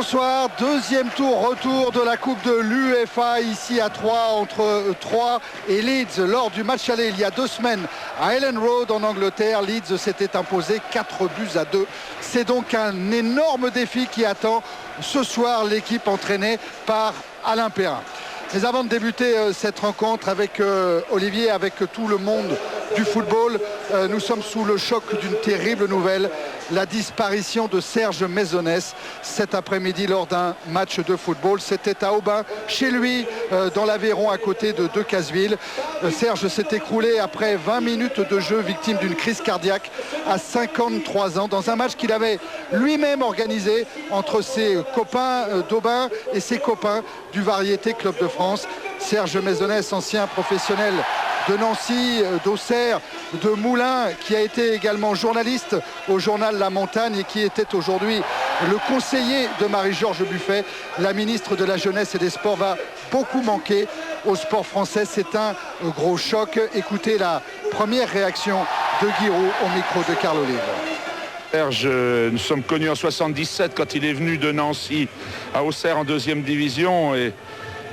Bonsoir, deuxième tour, retour de la Coupe de l'UEFA ici à Troyes entre Troyes et Leeds. Lors du match aller il y a 2 semaines à Ellen Road en Angleterre, Leeds s'était imposé 4-2. C'est donc un énorme défi qui attend ce soir l'équipe entraînée par Alain Perrin. Mais avant de débuter cette rencontre avec Olivier, avec tout le monde du football, nous sommes sous le choc d'une terrible nouvelle, la disparition de Serge Maisonnès cet après-midi lors d'un match de football. C'était à Aubin, chez lui, dans l'Aveyron, à côté de Decazeville. Serge s'est écroulé après 20 minutes de jeu, victime d'une crise cardiaque à 53 ans, dans un match qu'il avait lui-même organisé entre ses copains d'Aubin et ses copains du Variété Club de France. Serge Maisonnès, ancien professionnel de Nancy, d'Auxerre, de Moulins, qui a été également journaliste au journal La Montagne et qui était aujourd'hui le conseiller de Marie-Georges Buffet. La ministre de la Jeunesse et des Sports va beaucoup manquer au sport français. C'est un gros choc. Écoutez la première réaction de Giroud au micro de Carl Olive. Serge, nous sommes connus en 77 quand il est venu de Nancy à Auxerre en 2e division et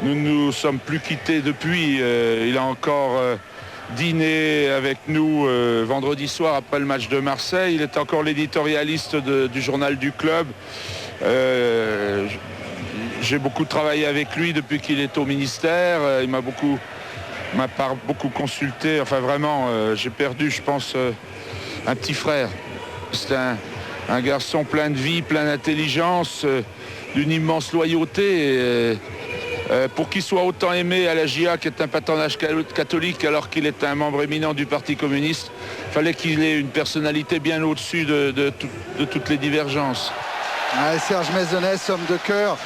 nous ne nous sommes plus quittés depuis. Il a encore dîné avec nous vendredi soir après le match de Marseille. Il est encore l'éditorialiste du journal du club. J'ai beaucoup travaillé avec lui depuis qu'il est au ministère. Il m'a beaucoup consulté. Enfin vraiment, j'ai perdu, je pense, un petit frère. C'est un garçon plein de vie, plein d'intelligence, d'une immense loyauté. Pour qu'il soit autant aimé à la GIA, qui est un patronage catholique, alors qu'il est un membre éminent du Parti communiste, il fallait qu'il ait une personnalité bien au-dessus de toutes les divergences. Serge Maisonnès, homme de cœur,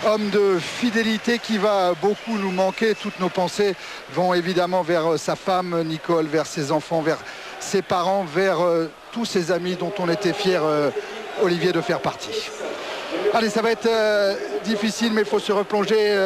homme de fidélité qui va beaucoup nous manquer. Toutes nos pensées vont évidemment vers sa femme Nicole, vers ses enfants, vers ses parents, vers tous ses amis dont on était fier, Olivier, de faire partie. Allez, ça va être difficile, mais il faut se replonger,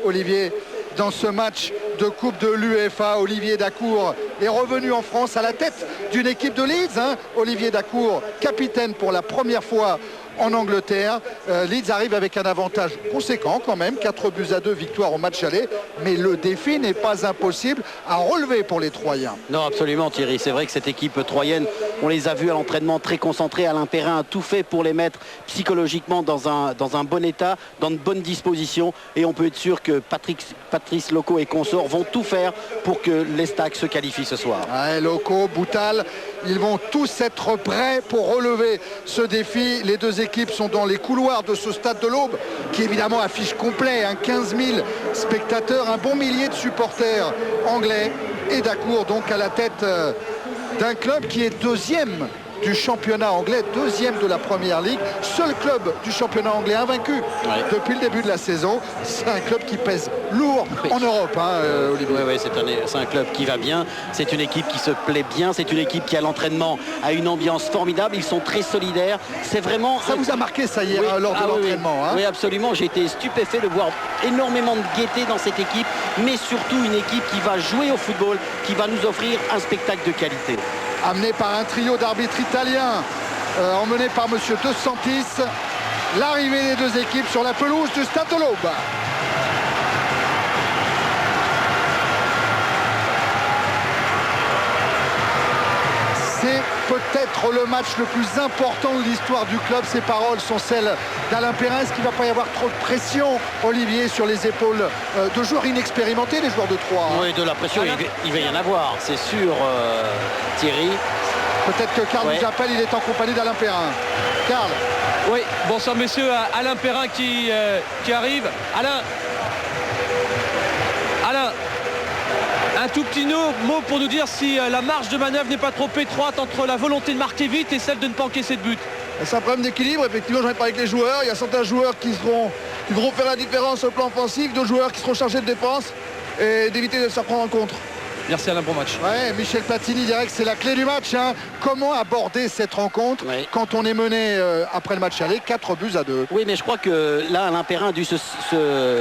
Olivier, dans ce match de Coupe de l'UEFA. Olivier Dacour est revenu en France à la tête d'une équipe de Leeds. Olivier Dacour, capitaine pour la première fois en Angleterre. Leeds arrive avec un avantage conséquent quand même, 4-2, victoire au match aller, mais le défi n'est pas impossible à relever pour les Troyens. Non, absolument, Thierry, c'est vrai que cette équipe troyenne, on les a vus à l'entraînement très concentrés. Alain Perrin a tout fait pour les mettre psychologiquement dans un bon état, dans de bonnes dispositions, et on peut être sûr que Patrice Loco et consorts vont tout faire pour que l'Estac se qualifie ce soir. Loco, Boutal, ils vont tous être prêts pour relever ce défi. Les deux équipes sont dans les couloirs de ce stade de l'Aube qui évidemment affiche complet, 15 000 spectateurs, un bon millier de supporters anglais, et Dacour donc à la tête d'un club qui est 2e du championnat anglais, 2e de la première ligue, seul club du championnat anglais invaincu depuis le début de la saison. C'est un club qui pèse lourd en Europe, Olivier. Oui, c'est un club qui va bien, c'est une équipe qui se plaît bien, c'est une équipe qui à l'entraînement a une ambiance formidable, ils sont très solidaires, c'est vraiment... Ça vous a marqué ça hier lors de l'entraînement? Oui, absolument, j'ai été stupéfait de voir énormément de gaieté dans cette équipe, mais surtout une équipe qui va jouer au football, qui va nous offrir un spectacle de qualité. Amené par un trio d'arbitres italiens, emmené par monsieur De Santis, l'arrivée des deux équipes sur la pelouse du Stade de l'Aube. C'est peut-être le match le plus important de l'histoire du club. Ces paroles sont celles d'Alain Perrin. Est-ce qu'il ne va pas y avoir trop de pression, Olivier, sur les épaules de joueurs inexpérimentés, les joueurs de Troyes? Oui, de la pression, il va y en avoir, c'est sûr, Thierry. Peut-être que Carl nous appelle, il est en compagnie d'Alain Perrin. Carl. Oui, bonsoir messieurs, Alain Perrin qui arrive. Alain, un tout petit mot pour nous dire si la marge de manœuvre n'est pas trop étroite entre la volonté de marquer vite et celle de ne pas encaisser de but. C'est un problème d'équilibre, effectivement. J'en ai parlé avec les joueurs. Il y a certains joueurs qui vont faire la différence sur le plan offensif, d'autres joueurs qui seront chargés de défense et d'éviter de se reprendre en contre. Merci Alain pour le match. Michel Platini dirait que c'est la clé du match. comment aborder cette rencontre quand on est mené après le match aller 4-2. Oui, mais je crois que là, Alain Perrin a dû se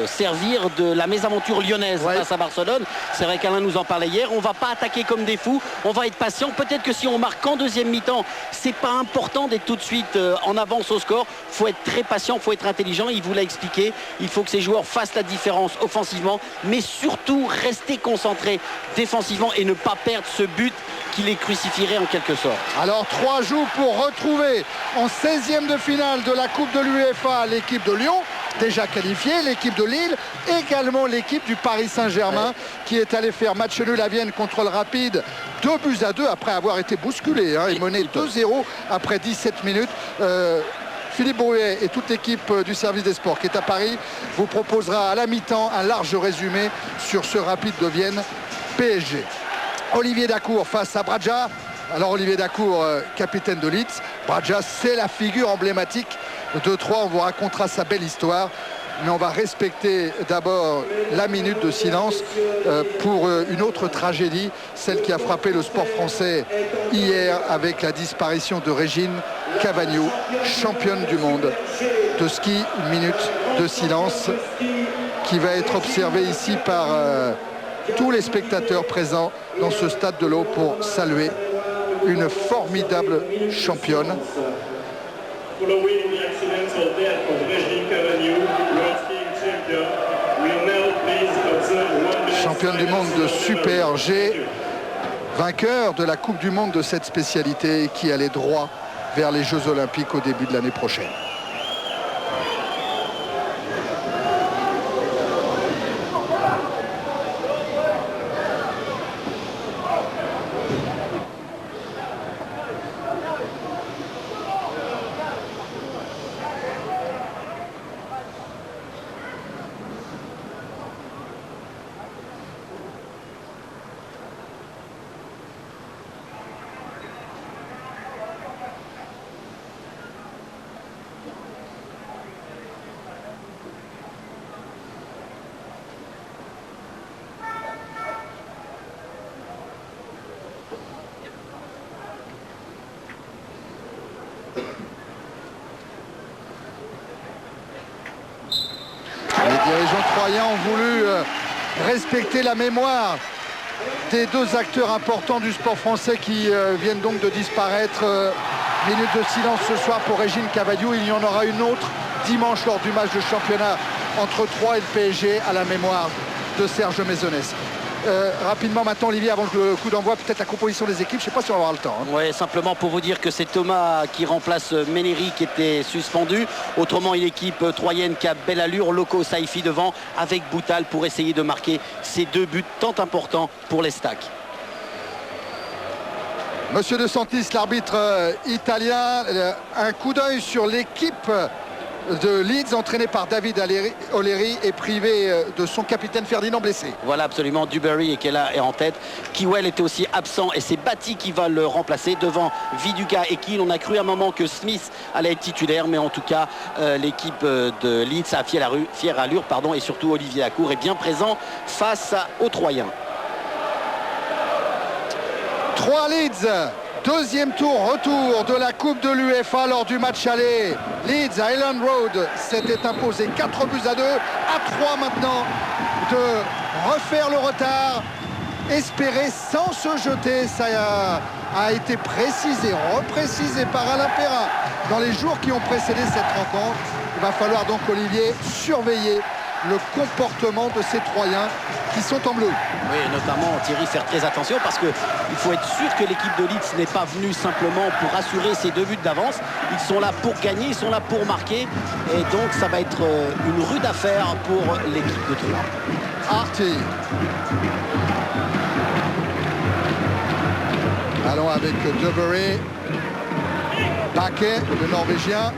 servir de la mésaventure lyonnaise face à Barcelone. C'est vrai qu'Alain nous en parlait hier. On ne va pas attaquer comme des fous. On va être patient. Peut-être que si on marque en deuxième mi-temps, c'est pas important d'être tout de suite en avance au score. Il faut être très patient, il faut être intelligent. Il vous l'a expliqué. Il faut que ces joueurs fassent la différence offensivement, mais surtout rester concentrés défensivement et ne pas perdre ce but qui les crucifierait en quelque sorte. Alors 3 jours pour retrouver en 16e de finale de la Coupe de l'UEFA l'équipe de Lyon, déjà qualifiée, l'équipe de Lille, également l'équipe du Paris Saint-Germain qui est allé faire match nul à Vienne contre le Rapide, 2-2 après avoir été bousculé et mené 2-0 après 17 minutes. Philippe Brouillet et toute l'équipe du service des sports qui est à Paris vous proposera à la mi-temps un large résumé sur ce Rapide de Vienne PSG. Olivier Dacour face à Bradja. Alors Olivier Dacour, capitaine de Leeds. Bradja, c'est la figure emblématique de Troyes. On vous racontera sa belle histoire. Mais on va respecter d'abord la minute de silence pour une autre tragédie, celle qui a frappé le sport français hier avec la disparition de Régine Cavagnou, championne du monde de ski. Une minute de silence qui va être observée ici par tous les spectateurs présents dans ce stade de l'Eau pour saluer une formidable championne. Championne du monde de Super G, vainqueur de la Coupe du Monde de cette spécialité qui allait droit vers les Jeux Olympiques au début de l'année prochaine. Les dirigeants troyens ont voulu respecter la mémoire des 2 acteurs importants du sport français qui viennent donc de disparaître. Minute de silence ce soir pour Régine Cavagnou. Il y en aura une autre dimanche lors du match de championnat entre Troyes et le PSG à la mémoire de Serge Maisonnès. Rapidement maintenant Olivier, avant le coup d'envoi, peut-être la composition des équipes, je ne sais pas si on va avoir le temps. Oui, simplement pour vous dire que c'est Thomas qui remplace Ménéry qui était suspendu. Autrement, une équipe troyenne qui a belle allure, Loco Saifi devant avec Boutal pour essayer de marquer ces 2 buts tant importants pour les Stacks. Monsieur De Santis, l'arbitre italien, un coup d'œil sur l'équipe de Leeds entraîné par David O'Leary et privé de son capitaine Ferdinand blessé. Voilà absolument, Duberry qui est là et en tête. Kiwell était aussi absent et c'est Batty qui va le remplacer devant Viduka et Kiel. On a cru à un moment que Smith allait être titulaire, mais en tout cas l'équipe de Leeds a fière allure et surtout Olivier Dacour est bien présent face aux Troyens. 3 Leeds, deuxième retour de la Coupe de l'UEFA lors du match aller. Leeds à Elland Road s'était imposé 4-2. À 3 maintenant de refaire le retard. Espérer sans se jeter, ça a été précisé, reprécisé par Alain Perrin dans les jours qui ont précédé cette rencontre. Il va falloir donc, Olivier, surveiller le comportement de ces Troyens qui sont en bleu. Oui, notamment Thierry, faire très attention parce qu'il faut être sûr que l'équipe de Leeds n'est pas venue simplement pour assurer ces 2 buts d'avance. Ils sont là pour gagner, ils sont là pour marquer et donc ça va être une rude affaire pour l'équipe de Troyes. Arty. Allons avec Duberry. Baquet, le Norvégien.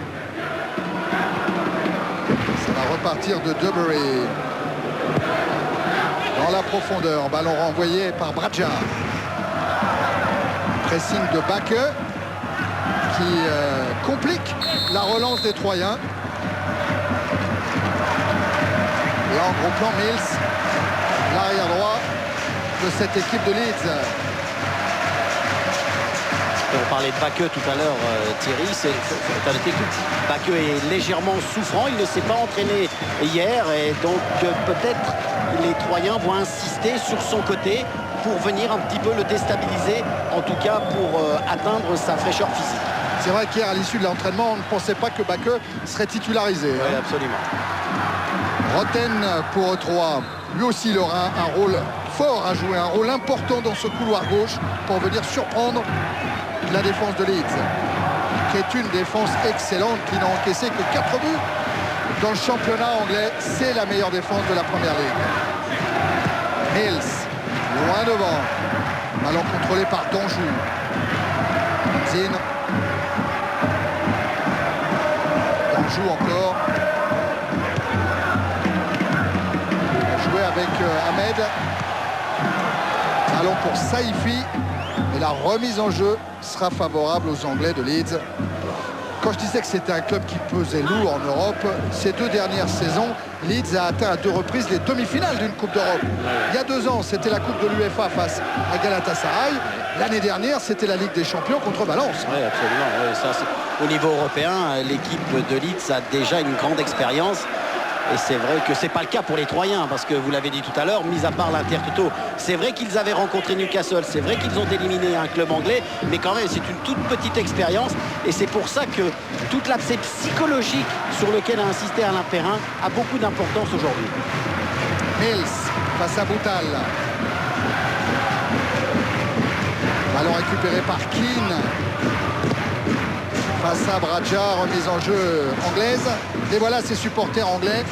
Ça va repartir de Duberry. Dans la profondeur, ballon renvoyé par Bradja. Pressing de Baquet qui complique la relance des Troyens. Et en gros plan, Mills, l'arrière droit de cette équipe de Leeds. On parlait de Backeux tout à l'heure, Thierry. Faut noter que Backeux est légèrement souffrant. Il ne s'est pas entraîné hier. Et donc, peut-être les Troyens vont insister sur son côté pour venir un petit peu le déstabiliser. En tout cas, pour atteindre sa fraîcheur physique. C'est vrai qu'hier, à l'issue de l'entraînement, on ne pensait pas que Backeux serait titularisé. Oui, absolument. Roten pour 3. Lui aussi, il aura un rôle fort à jouer, un rôle important dans ce couloir gauche pour venir surprendre la défense de Leeds, qui est une défense excellente, qui n'a encaissé que 4 buts dans le championnat anglais. C'est la meilleure défense de la Première Ligue. Mills, loin devant. Ballon contrôlé par Danjou. Zine. Danjou encore. Jouer avec Ahmed. Ballon pour Saifi. Et la remise en jeu sera favorable aux Anglais de Leeds. Quand je disais que c'était un club qui pesait lourd en Europe, ces 2 dernières saisons, Leeds a atteint à 2 reprises les demi-finales d'une Coupe d'Europe. Il y a 2 ans, c'était la Coupe de l'UEFA face à Galatasaray. L'année dernière, c'était la Ligue des Champions contre Valence. Oui, absolument. Oui, ça, au niveau européen, l'équipe de Leeds a déjà une grande expérience. Et c'est vrai que c'est pas le cas pour les Troyens, parce que vous l'avez dit tout à l'heure, mis à part l'Inter-Toto, c'est vrai qu'ils avaient rencontré Newcastle, c'est vrai qu'ils ont éliminé un club anglais, mais quand même c'est une toute petite expérience, et c'est pour ça que toute l'aspect psychologique sur lequel a insisté Alain Perrin a beaucoup d'importance aujourd'hui. Mills face à Boutal. Ballon récupéré par Keane. Face à Braja, remise en jeu anglaise. Et voilà ces supporters anglais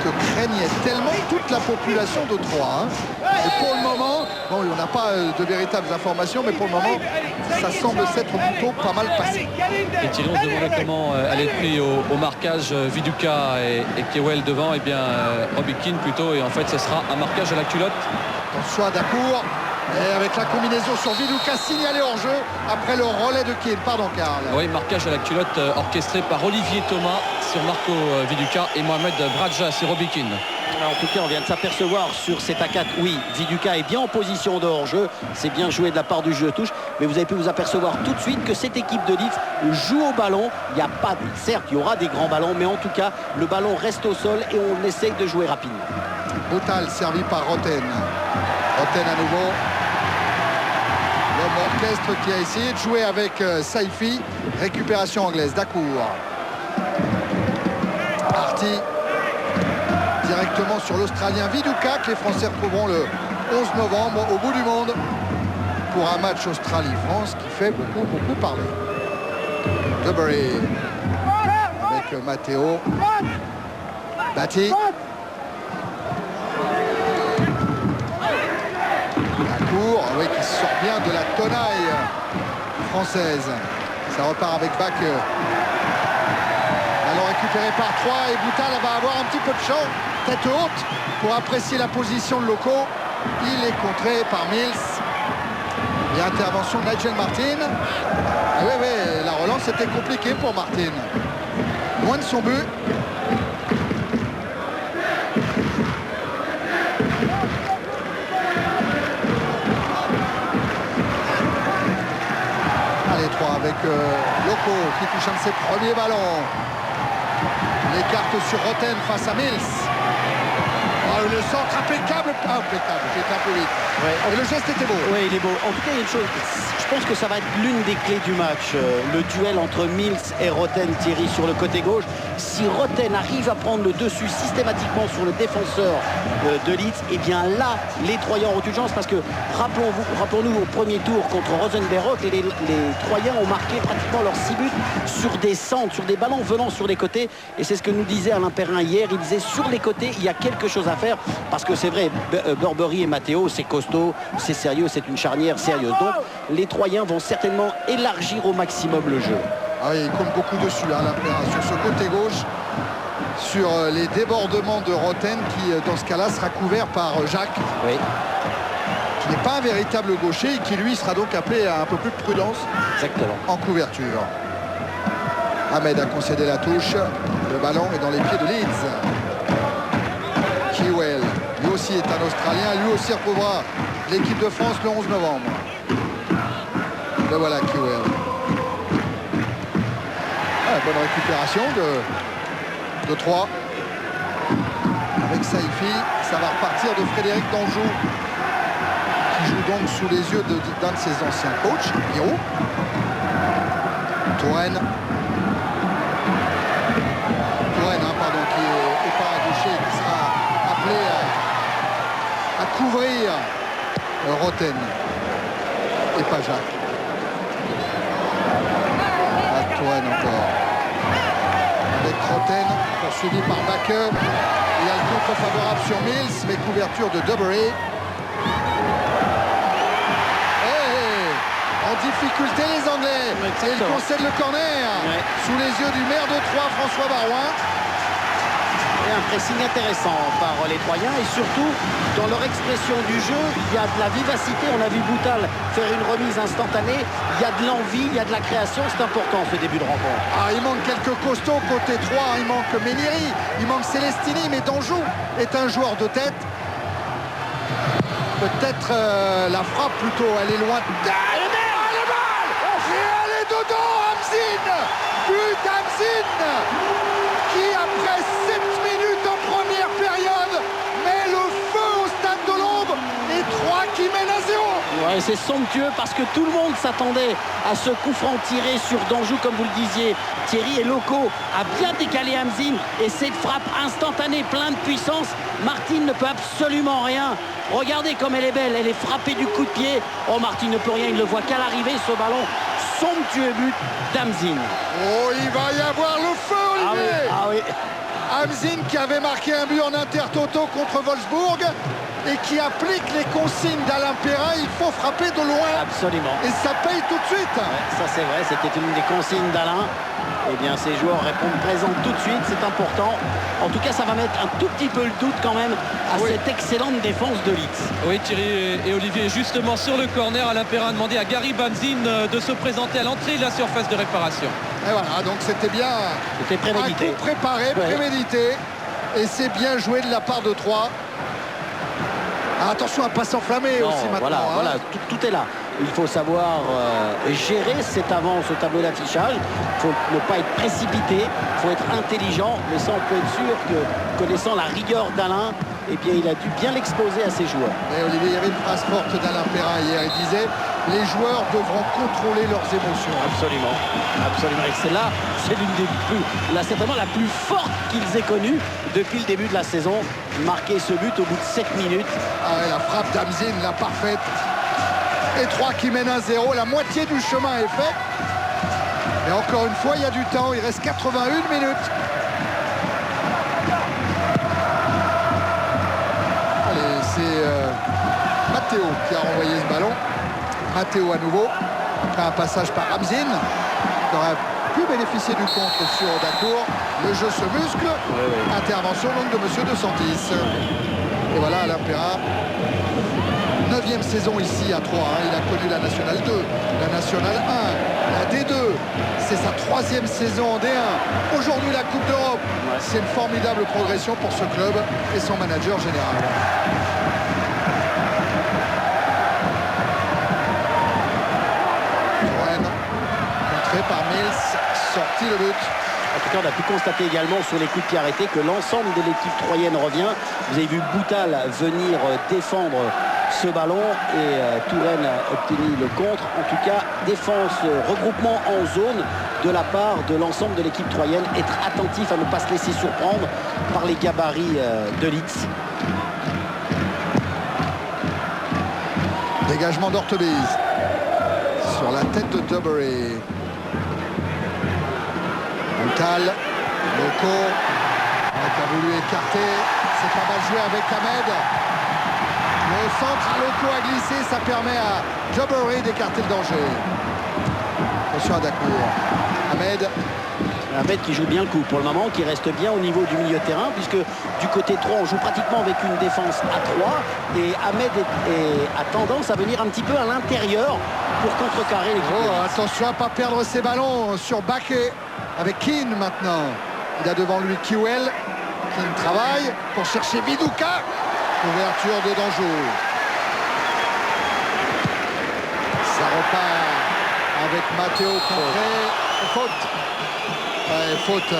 que craignait tellement toute la population de Troyes. Et pour le moment, bon, on n'a pas de véritables informations, mais pour le moment, ça semble s'être plutôt pas mal passé. Et Thierry, on se demandait comment allait être pris au marquage Viduka et Kewell devant. Et bien, Robbie Keane plutôt. Et en fait, ce sera un marquage à la culotte. Attention à Dacour. Et avec la combinaison sur Viduka signalé hors jeu après le relais de Keane. Pardon, Karl. Oui, marquage à la culotte orchestré par Olivier Thomas sur Marco Viduka et Mohamed Braja sur Robbie Keane. En tout cas, on vient de s'apercevoir sur cette attaque. Oui, Viduka est bien en position de hors-jeu. C'est bien joué de la part du jeu touche. Mais vous avez pu vous apercevoir tout de suite que cette équipe de Leeds joue au ballon. Il n'y a pas, certes, il y aura des grands ballons, mais en tout cas, le ballon reste au sol et on essaye de jouer rapidement. Boutal servi par Roten. Roten à nouveau. L'homme orchestre qui a essayé de jouer avec Saifi. Récupération anglaise. Dacour. Parti directement sur l'Australien Viduka, que les Français retrouveront le 11 novembre au bout du monde pour un match Australie-France qui fait beaucoup parler. Duberry avec Matteo. Batti. Dacour, oui, qui sort bien de la tenaille française. Ça repart avec Backeux. Ballon récupéré par 3 et Boutal va avoir un petit peu de champ, tête haute, pour apprécier la position de Loco. Il est contré par Mills. Et intervention de Nigel Martin. Ah oui, la relance était compliquée pour Martin. Loin de son but. Allez, 3 avec Loco qui touche un de ses premiers ballons. Les cartes sur Roten face à Mills. Oh, le centre impeccable. Impeccable, j'étais un peu vite. Ouais, et le geste était beau. Oui, il est beau. En tout cas, il y a une chose. Je pense que ça va être l'une des clés du match. Le duel entre Mills et Roten, Thierry, sur le côté gauche. Si Roten arrive à prendre le dessus systématiquement sur le défenseur de Leeds, et bien là, les Troyens ont une chance parce que rappelons-nous au premier tour contre Rosenberg, les Troyens ont marqué pratiquement leurs 6 buts sur des centres, sur des ballons venant sur les côtés. Et c'est ce que nous disait Alain Perrin hier. Il disait sur les côtés, il y a quelque chose à faire parce que c'est vrai, Burberry et Matteo, c'est costaud, c'est sérieux, c'est une charnière sérieuse. Donc les Troyens vont certainement élargir au maximum le jeu. Ah oui, il compte beaucoup dessus, Alain Perrin, sur ce côté gauche, sur les débordements de Roten qui, dans ce cas-là, sera couvert par Jacques. Oui. Qui n'est pas un véritable gaucher et qui, lui, sera donc appelé à un peu plus de prudence. Exactement. En couverture. Ahmed a concédé la touche. Le ballon est dans les pieds de Leeds. Kewell, lui aussi est un Australien. Lui aussi retrouvera l'équipe de France le 11 novembre. Le voilà Kiewel. Bonne récupération de 3 avec Saifi. Ça va repartir de Frédéric Danjou, qui joue donc sous les yeux d'un de ses anciens coachs, Miro. Touraine, qui est pas à gaucher, qui sera appelé à couvrir Roten et pas Jacques. Touraine encore. Avec Roten, poursuivi par Baker. Il y a le contre favorable sur Mills, mais couverture de Dubbery. En difficulté les Anglais. Et ils concèdent le corner sous les yeux du maire de Troyes, François Barouin. Un pressing intéressant par les Troyens et surtout dans leur expression du jeu, il y a de la vivacité. On a vu Boutal faire une remise instantanée. Il y a de l'envie, il y a de la création. C'est important ce début de rencontre. Il manque quelques costauds côté 3. Il manque Méniri, il manque Celestini, mais Danjou est un joueur de tête. Peut-être la frappe plutôt. Elle est loin. Le balle et elle est dedans. Hamzin, but Hamzin, qui après 7 minutes en première période met le feu au stade de l'Aube et 3 qui mènent à 0. Ouais, c'est somptueux parce que tout le monde s'attendait à ce coup franc tiré sur Danjou, comme vous le disiez. Thierry et Loco a bien décalé Hamzin et cette frappe instantanée, plein de puissance. Martin ne peut absolument rien. Regardez comme elle est belle, elle est frappée du coup de pied. Oh, Martin ne peut rien, il ne le voit qu'à l'arrivée, ce ballon. Somptueux but d'Hamzin. Oh, il va y avoir le feu, Olivier. Ah oui. Hamzin qui avait marqué un but en intertoto contre Wolfsburg et qui applique les consignes d'Alain Perrin. Il faut frapper de loin. Absolument. Et ça paye tout de suite. Ouais, ça c'est vrai, c'était une des consignes d'Alain. Eh bien, ces joueurs répondent présent tout de suite, c'est important. En tout cas, ça va mettre un tout petit peu le doute quand même à cette excellente défense de Leeds. Oui, Thierry et Olivier, justement sur le corner, Alain Perrin a demandé à Gary Hamzin de se présenter à l'entrée de la surface de réparation. Et voilà, donc c'était bien. C'était prémédité. Un coup préparé, prémédité. Et c'est bien joué de la part de Troyes. Attention à ne pas s'enflammer aussi maintenant. Voilà, tout est là. Il faut savoir gérer cette avance au tableau d'affichage. Il faut ne pas être précipité, il faut être intelligent. Mais ça, on peut être sûr que, connaissant la rigueur d'Alain, eh bien, il a dû bien l'exposer à ses joueurs. Et Olivier, il y avait une phrase forte d'Alain Perrin hier. Il disait « Les joueurs devront contrôler leurs émotions ». Absolument. Et c'est l'une des plus... Là, c'est vraiment la plus forte qu'ils aient connue depuis le début de la saison. Marquer ce but au bout de 7 minutes. La frappe d'Hamzin, la parfaite. Et 3 qui mènent 1-0. La moitié du chemin est fait. Et encore une fois, il y a du temps. Il reste 81 minutes. Allez, c'est Matteo qui a renvoyé ce ballon. Matteo à nouveau. Après un passage par Hamzin, qui aurait pu bénéficier du contre sur Dacour. Le jeu se muscle. Intervention donc de Monsieur De Santis. Et voilà Alain Perrin. 9e saison ici à Troyes. Il a connu la Nationale 2, la Nationale 1, la D2. C'est sa 3e saison en D1. Aujourd'hui la Coupe d'Europe. C'est une formidable progression pour ce club et son manager général. Touraine, montré par Mills, sorti le but. En tout cas, on a pu constater également sur les coups de pied arrêtés que l'ensemble de l'équipe troyenne revient. Vous avez vu Boutal venir défendre ce ballon et Touraine a obtenu le contre. En tout cas, défense, regroupement en zone de la part de l'ensemble de l'équipe troyenne. Être attentif à ne pas se laisser surprendre par les gabarits de Leeds. Dégagement d'Ortebise sur la tête de Dubbery. Boutal, Loco, qui a voulu écarter. C'est pas mal joué avec Ahmed. Le centre à Loco a glissé, ça permet à Dubbery d'écarter le danger. Attention à Dacour. Ahmed qui joue bien le coup pour le moment, qui reste bien au niveau du milieu de terrain, puisque du côté 3 on joue pratiquement avec une défense à 3 et Ahmed a tendance à venir un petit peu à l'intérieur pour contrecarrer l'équipe. Attention à ne pas perdre ses ballons sur Baquet avec Keane maintenant. Il a devant lui Kiewel. Keane travaille pour chercher Viduka. Ouverture de Danjou. repart avec Matteo Contré. Faute. Ouais, faute.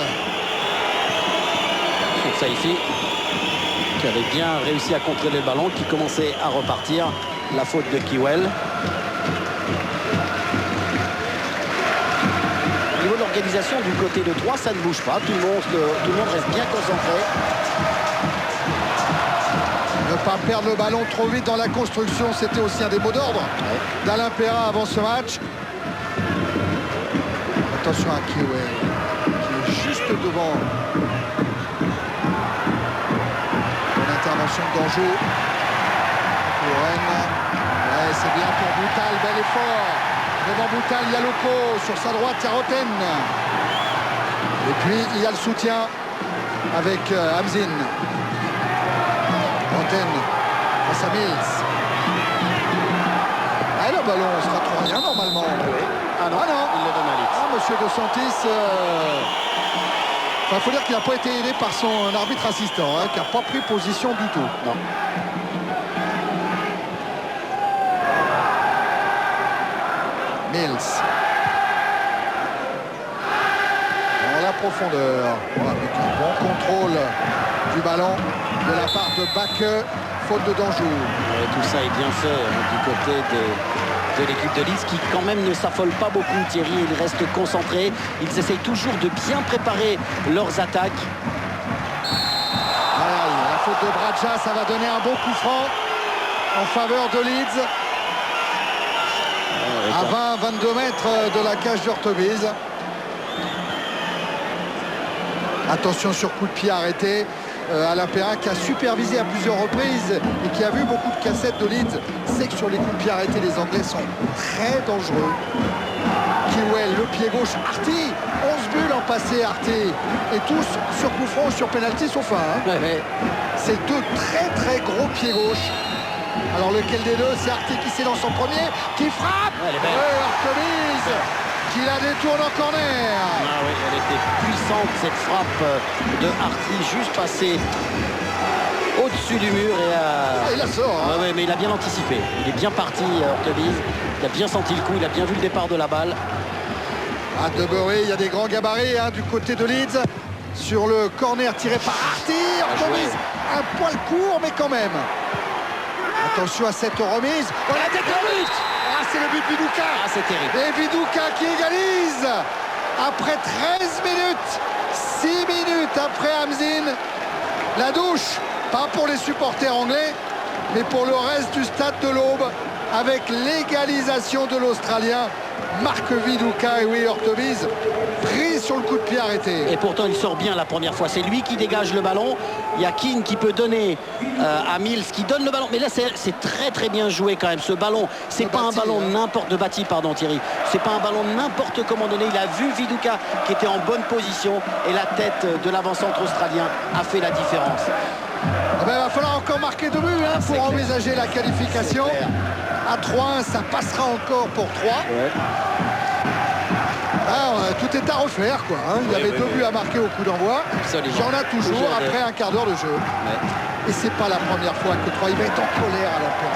Saifi qui avait bien réussi à contrôler le ballon, qui commençait à repartir. La faute de Kiwell. Au niveau de l'organisation du côté de Troyes, ça ne bouge pas. Tout le monde reste bien concentré. Ne pas perdre le ballon trop vite dans la construction, c'était aussi un des mots d'ordre d'Alain Perrin avant ce match. Attention à Kiwell, qui est juste devant. L'intervention de Danjou. Ouais, c'est bien pour Boutal, bel effort. Devant Boutal, il y a Loco. Sur sa droite, il y a Roten. Et puis, il y a le soutien avec Hamzin. Roten face à Mills. Ah, le ballon sera trop rien normalement. Ah non, il le donne à Leeds. Ah, monsieur De Santis... Il faut dire qu'il n'a pas été aidé par son arbitre assistant, qui n'a pas pris position du tout. Non. Mills. Dans la profondeur. Avec un bon contrôle du ballon de la part de Backe. Faute de Danjou. Ouais, tout ça est bien fait du côté de l'équipe de Leeds, qui quand même ne s'affole pas beaucoup, Thierry. Ils restent concentrés. Ils essayent toujours de bien préparer leurs attaques. La faute de Bradja, ça va donner un bon coup franc en faveur de Leeds. À 20-22 mètres de la cage d'Ortebise. Attention sur coup de pied arrêté. Alain Perrin qui a supervisé à plusieurs reprises et qui a vu beaucoup de cassettes de Leeds, sait que sur les coups de pied arrêtés, les Anglais sont très dangereux. Kiwell, le pied gauche. Arty, 11 buts l'an passé, Arty. Et tous sur coup franc, sur pénalty, sauf un. C'est deux très gros pieds gauche. Alors lequel des deux? C'est Arty qui s'élance en premier, qui frappe. Ortebise qui la détourne en corner. Ah oui, elle était puissante cette frappe de Arty, juste passé au-dessus du mur et il la sort. Ouais, mais il a bien anticipé. Il est bien parti, Ortebise. Il a bien senti le coup, il a bien vu le départ de la balle. À Debury, il y a des grands gabarits du côté de Leeds. Sur le corner tiré par Arty. Ortebise, un poil court, mais quand même. Attention à cette remise. Oh, la tête de but. C'est le but de Viduka. C'est terrible. Et Viduka qui égalise après 13 minutes. 6 minutes après Hamzin. La douche, pas pour les supporters anglais, mais pour le reste du stade de l'Aube, avec l'égalisation de l'Australien Marc Viduka. Et oui, Ortebise pris sur le coup de pied arrêté. Et pourtant il sort bien la première fois. C'est lui qui dégage le ballon. Il y a Keane qui peut donner à Mills qui donne le ballon. Mais là c'est très bien joué quand même. Ce ballon, c'est pas un ballon n'importe de bâti, pardon Thierry. C'est pas un ballon n'importe comment donné. Il a vu Viduka qui était en bonne position et la tête de l'avant-centre australien a fait la différence. Il va falloir encore marquer 2 buts pour envisager la qualification. À 3-1, ça passera encore pour 3. Tout est à refaire, quoi. Il y avait 2 buts à marquer au coup d'envoi. Il y en a toujours après un quart d'heure de jeu. Et c'est pas la première fois que Troyes, il va être en colère à la fin.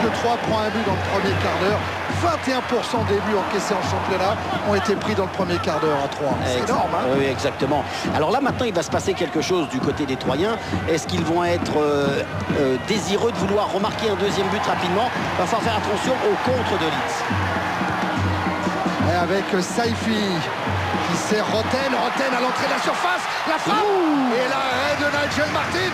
Que Troyes prend un but dans le premier quart d'heure. 21% des buts encaissés en championnat ont été pris dans le premier quart d'heure à 3. C'est énorme. Oui, exactement. Alors là, maintenant, il va se passer quelque chose du côté des Troyens. Est-ce qu'ils vont être désireux de vouloir remarquer un deuxième but rapidement? Il va falloir faire attention au contre de Leeds. Et avec Saifi qui sert Roten à l'entrée de la surface, la frappe et l'arrêt de Nigel Martin.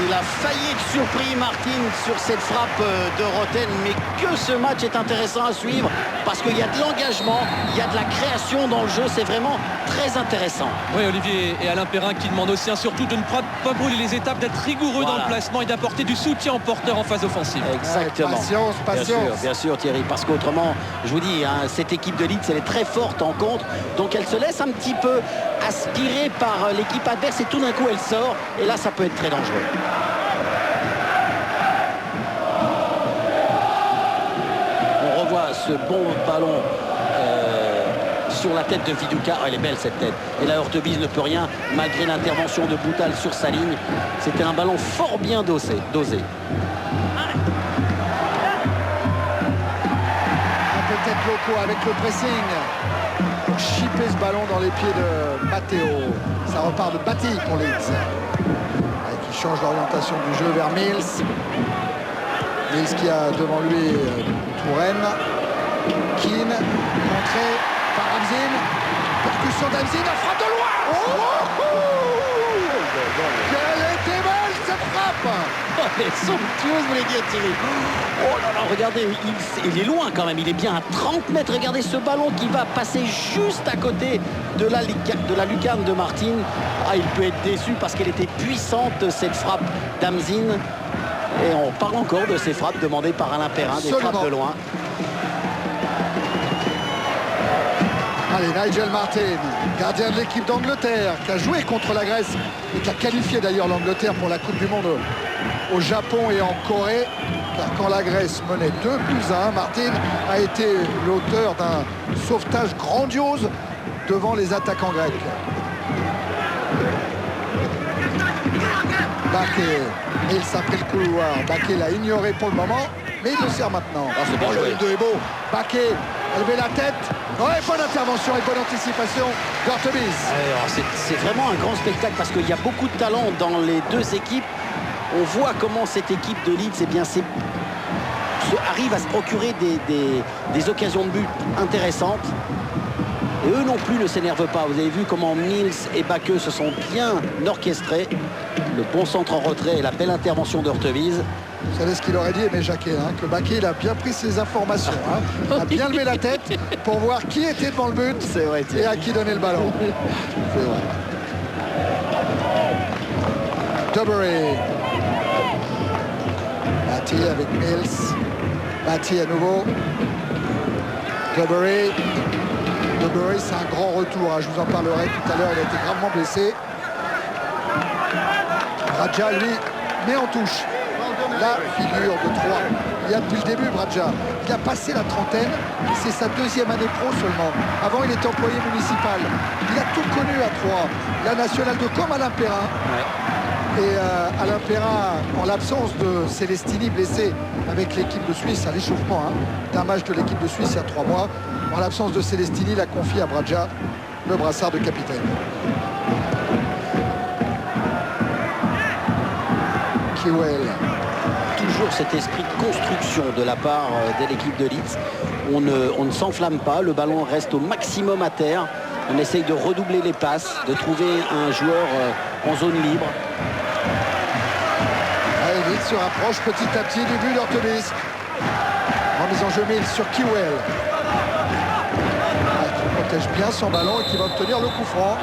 Il a failli être surpris, Martin, sur cette frappe de Roten, mais que ce match est intéressant à suivre parce qu'il y a de l'engagement, il y a de la création dans le jeu, c'est vraiment très intéressant. Oui, Olivier et Alain Perrin qui demandent aussi surtout de ne pas brûler les étapes, d'être rigoureux dans le placement et d'apporter du soutien au porteur en phase offensive. Exactement. Patience. Bien sûr Thierry, parce qu'autrement, je vous dis, cette équipe de Leeds, elle est très forte en contre, donc elle se laisse un petit peu aspirer par l'équipe adverse et tout d'un coup elle sort et là ça peut être très dangereux. On revoit ce bon ballon sur la tête de Viduka. Elle est belle cette tête. Et là Ortebise ne peut rien malgré l'intervention de Boutal sur sa ligne. C'était un ballon fort bien dosé. Peut-être Loko avec le pressing pour chipper ce ballon dans les pieds de Matteo. Ça repart de Batty pour Leeds. Qui change l'orientation du jeu vers Mills. Mills qui a devant lui Touraine. Keane, rentré par Hamzin. Percussion d'Hamzin, la frappe de loin. Quelle était belle cette frappe. Elle est somptueuse, vous l'avez dit, Thierry. Oh là là, regardez, il est loin quand même, il est bien à 30 mètres. Regardez ce ballon qui va passer juste à côté de la lucarne de Martin. Ah, il peut être déçu parce qu'elle était puissante, cette frappe d'Hamzin. Et on parle encore de ces frappes demandées par Alain Perrin, des frappes de loin. Allez, Nigel Martin, gardien de l'équipe d'Angleterre, qui a joué contre la Grèce et qui a qualifié d'ailleurs l'Angleterre pour la Coupe du Monde au Japon et en Corée. Car quand la Grèce menait 2-1, Martin a été l'auteur d'un sauvetage grandiose devant les attaquants grecs. Baquet, il s'appelle le couloir. Baquet l'a ignoré pour le moment, mais il le sert maintenant. Ah, c'est bien joué. Le 2 est beau. Baquet a levé la tête. Ouais, bonne intervention et bonne anticipation d'Ortebis. C'est vraiment un grand spectacle parce qu'il y a beaucoup de talent dans les deux équipes. On voit comment cette équipe de Leeds arrive à se procurer des occasions de but intéressantes. Et eux non plus ne s'énervent pas. Vous avez vu comment Mills et Baqueux se sont bien orchestrés. Le bon centre en retrait et la belle intervention d'Ortebis. Vous savez ce qu'il aurait dit, Aimé Jacquet, que Baquet il a bien pris ses informations. Il a bien levé la tête pour voir qui était devant le but et à qui donner le ballon. C'est vrai. Duberry. Batty avec Mills. Batty à nouveau. Duberry. Duberry, c'est un grand retour. Je vous en parlerai tout à l'heure. Il a été gravement blessé. Bradja, lui, met en touche la figure de Troyes. Il y a depuis le début, Bradja. Il a passé la trentaine. C'est sa deuxième année pro seulement. Avant, il était employé municipal. Il a tout connu à Troyes. La nationale de comme Alain Perrin. Ouais. Et Alain Perrin, en l'absence de Celestini blessé avec l'équipe de Suisse à l'échauffement d'un match de l'équipe de Suisse il y a 3 mois, en l'absence de Celestini, il a confié à Bradja le brassard de capitaine. Kewell. Toujours cet esprit de construction de la part de l'équipe de Leeds. On ne s'enflamme pas, le ballon reste au maximum à terre. On essaye de redoubler les passes, de trouver un joueur en zone libre. Allez, Leeds se rapproche petit à petit du but d'Ortebis. Remise en jeu Mills sur Kewell. Qui protège bien son ballon et qui va obtenir le coup franc.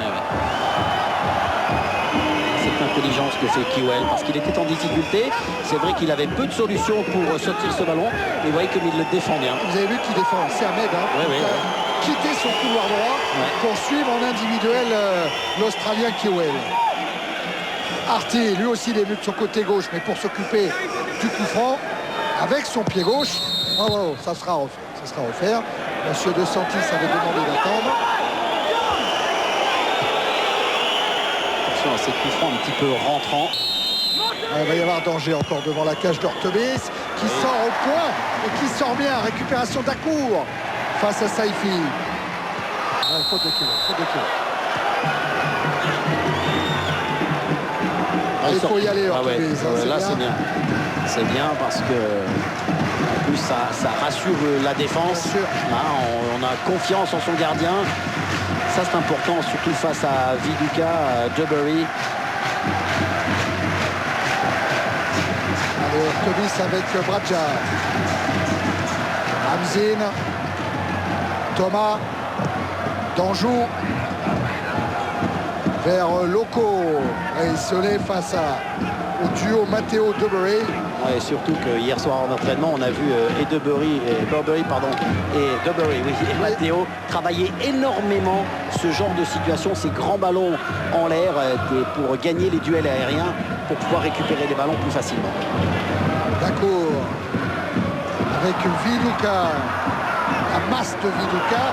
Intelligence que fait Kewell parce qu'il était en difficulté. C'est vrai qu'il avait peu de solutions pour sortir ce ballon et vous voyez comme il le défend bien. Vous avez vu qu'il défend, c'est Ahmed qui a quitté son couloir droit pour suivre en individuel l'Australien Kewell. Arty, lui aussi il est venu de son côté gauche, mais pour s'occuper du coup franc avec son pied gauche. Ça sera offert. Monsieur De Santis avait demandé d'attendre. Ces coups francs un petit peu rentrants. Il va y avoir danger encore devant la cage d'Ortebis qui sort au point et qui sort bien. Récupération d'Acour face à Saifi. Faute de kilos. Il faut y aller, Ortebis. Là, c'est bien. C'est bien parce que en plus, ça rassure la défense. Là, on a confiance en son gardien. Ça, c'est important, surtout face à Viduka, Duberry. Allez, Ortebis avec Bradja. Hamzin. Thomas. Danjou. Vers Loko. Et isolé face au duo Matteo Duberry. Et surtout que hier soir en entraînement, on a vu Duberry et Matteo travailler énormément ce genre de situation, ces grands ballons en l'air pour gagner les duels aériens, pour pouvoir récupérer les ballons plus facilement. D'accord. Avec Viduka, la masse de Viduka,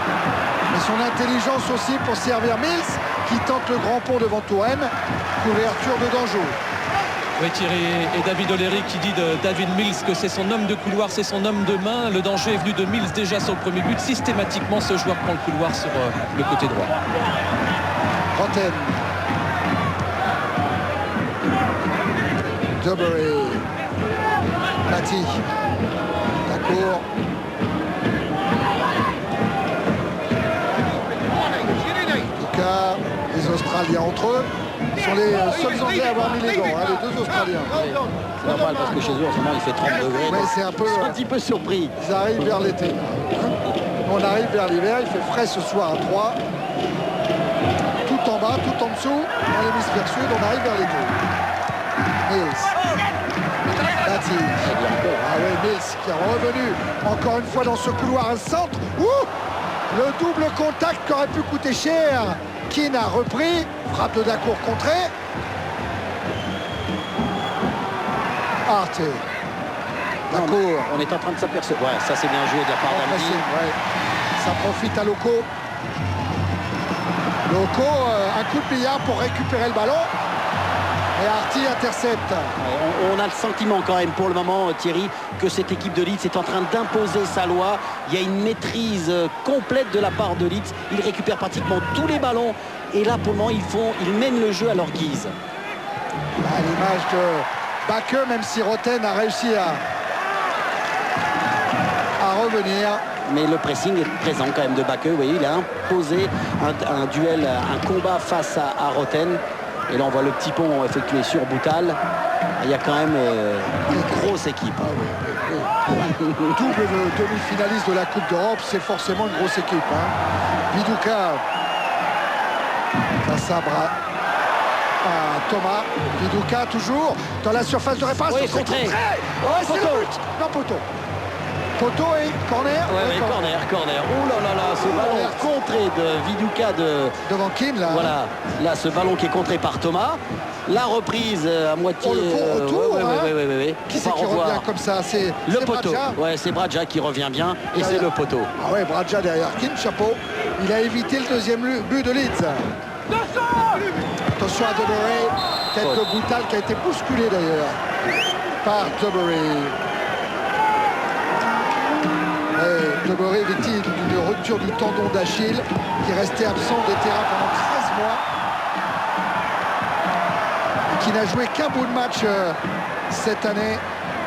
mais son intelligence aussi pour servir Mills, qui tente le grand pont devant Touraine. Couverture de Danjou. Oui, Thierry, et David O'Leary qui dit de David Mills que c'est son homme de couloir, c'est son homme de main. Le danger est venu de Mills déjà sur le premier but. Systématiquement, ce joueur prend le couloir sur le côté droit. Roten. Duberry. Mati. D'accord. Les Australiens entre eux sont les seuls Anglais à avoir mis les gants, hein, les deux Australiens. Oui. C'est normal parce que chez eux en ce moment il fait 30 degrés. Ouais, c'est un peu, un petit peu surpris. Ils arrivent vers l'été. On arrive vers l'hiver, il fait frais ce soir à 3. Tout en bas, tout en dessous, dans l'hémisphère sud, on arrive vers l'été. Mills. Mati. Ah ouais, Mills qui est revenu encore une fois dans ce couloir, un centre. Ouh, le double contact qui aurait pu coûter cher. Keane a repris, frappe de Dacour contrée. Arte. Dacour. On est en train de s'apercevoir. Ouais, ça c'est bien joué de la part d'Amdi. Ouais. Ça profite à Loco. Loco, un coup de billard pour récupérer le ballon. Et Arti intercepte. On a le sentiment quand même pour le moment, Thierry, que cette équipe de Leeds est en train d'imposer sa loi. Il y a une maîtrise complète de la part de Leeds. Ils récupèrent pratiquement tous les ballons. Et là, pour le moment, ils mènent le jeu à leur guise. À l'image de Bakke, même si Roten a réussi à revenir. Mais le pressing est présent quand même de Bakke. Vous voyez, il a imposé un duel, un combat face à Roten. Et là, on voit le petit pont effectué sur Boutal. Il y a quand même une grosse équipe. Double demi-finaliste de la Coupe d'Europe, c'est forcément une grosse équipe. Hein. Viduka face à Thomas. Viduka toujours dans la surface de réparation. Oui, contré. C'est le but. Non, poteau. Poteau et corner. Oui, corner. Oh là là, ce ballon contré de Viduka devant Keane là. Voilà, là ce ballon qui est contré par Thomas. La reprise à moitié. Oh, le bon retour. Oui. Qui c'est qui revient comme ça? C'est le poteau. Ouais, c'est Bradja qui revient bien et c'est le poteau. Ah ouais, Bradja derrière Keane, chapeau. Il a évité le deuxième but de Leeds. Attention à Duberry. Tête de Boutal qui a été bousculé d'ailleurs par Duberry. Duberry victime d'une rupture du tendon d'Achille qui est resté absent des terrains pendant 13 mois et qui n'a joué qu'un bout de match cette année.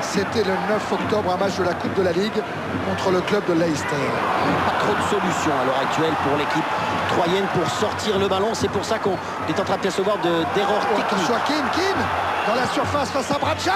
C'était le 9 octobre, un match de la Coupe de la Ligue contre le club de Leicester. Pas trop de solutions à l'heure actuelle pour l'équipe troyenne pour sortir le ballon. C'est pour ça qu'on est en train de percevoir d'erreurs techniques. Attention à Keane dans la surface face à Bradja.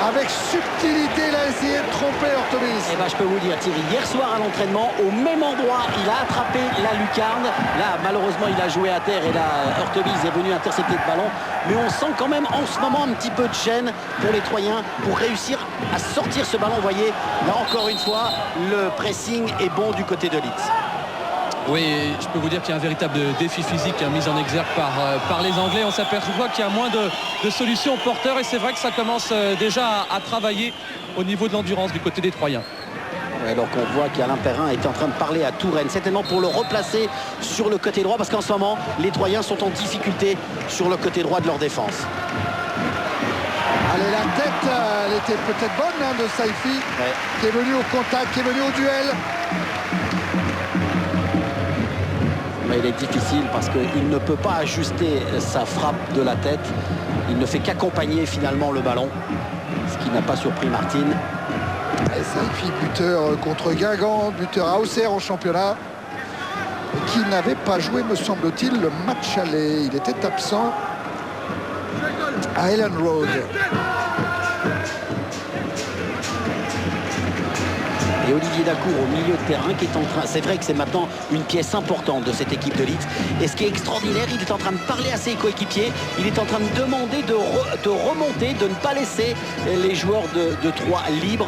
Avec subtilité, il a essayé de tromper Ortobis. Eh ben, je peux vous dire, Thierry, hier soir à l'entraînement, au même endroit, il a attrapé la lucarne. Là, malheureusement, il a joué à terre et là, Ortobis est venu intercepter le ballon. Mais on sent quand même en ce moment un petit peu de gêne pour les Troyens pour réussir à sortir ce ballon. Vous voyez, là encore une fois, le pressing est bon du côté de Leeds. Oui, je peux vous dire qu'il y a un véritable défi physique mis en exergue par les Anglais. On s'aperçoit qu'il y a moins de solutions porteurs et c'est vrai que ça commence déjà à travailler au niveau de l'endurance du côté des Troyens. Alors qu'on voit qu'Alain Perrin est en train de parler à Touraine, certainement pour le replacer sur le côté droit, parce qu'en ce moment, les Troyens sont en difficulté sur le côté droit de leur défense. Allez, la tête, elle était peut-être bonne de Saifi, qui est venu au contact, qui est venu au duel. Mais il est difficile parce qu'il ne peut pas ajuster sa frappe de la tête. Il ne fait qu'accompagner finalement le ballon, ce qui n'a pas surpris Martin. Et Saifi, buteur contre Guingamp, buteur à Auxerre en championnat, et qui n'avait pas joué, me semble-t-il, le match aller. Il était absent à Ellen Road. Et Olivier Dacour au milieu de terrain qui est en train, c'est vrai que c'est maintenant une pièce importante de cette équipe de Leeds. Et ce qui est extraordinaire, il est en train de parler à ses coéquipiers, il est en train de demander de remonter, de ne pas laisser les joueurs de Troyes libres,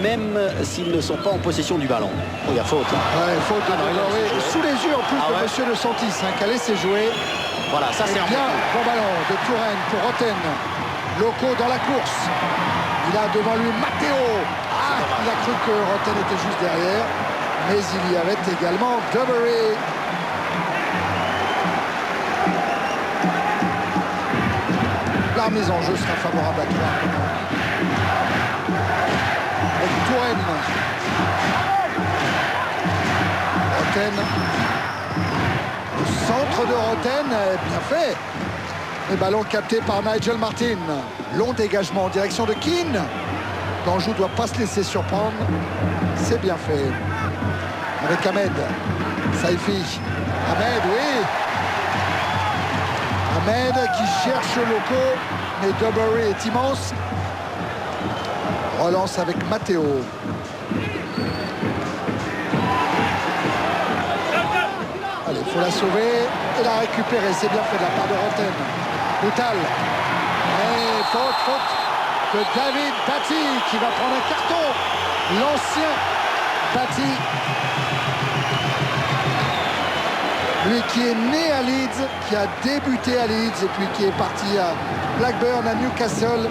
même s'ils ne sont pas en possession du ballon. Oh, il y a faute. Ouais, faute de Duberry, sous les yeux en plus de Monsieur De Santis, qui a laissé jouer. Voilà, ça c'est bien. Bon ballon de Touraine pour Roten. Loco dans la course. Il a devant lui Matteo. Il a cru que Roten était juste derrière, mais il y avait également Duberry. La mise en jeu sera favorable à 3. Avec Touraine. Roten. Le centre de Roten, bien fait. Le ballon capté par Nigel Martin. Long dégagement en direction de Keane. Danjou ne doit pas se laisser surprendre. C'est bien fait. Avec Ahmed. Saifi. Ahmed, oui. Ahmed qui cherche Loco. Mais Duberry est immense. Relance avec Matteo. Allez, il faut la sauver et la récupérer. C'est bien fait de la part de Roten. Boutal. Et faute de David Batty qui va prendre un carton. L'ancien Batty. Lui qui est né à Leeds, qui a débuté à Leeds et puis qui est parti à Blackburn, à Newcastle,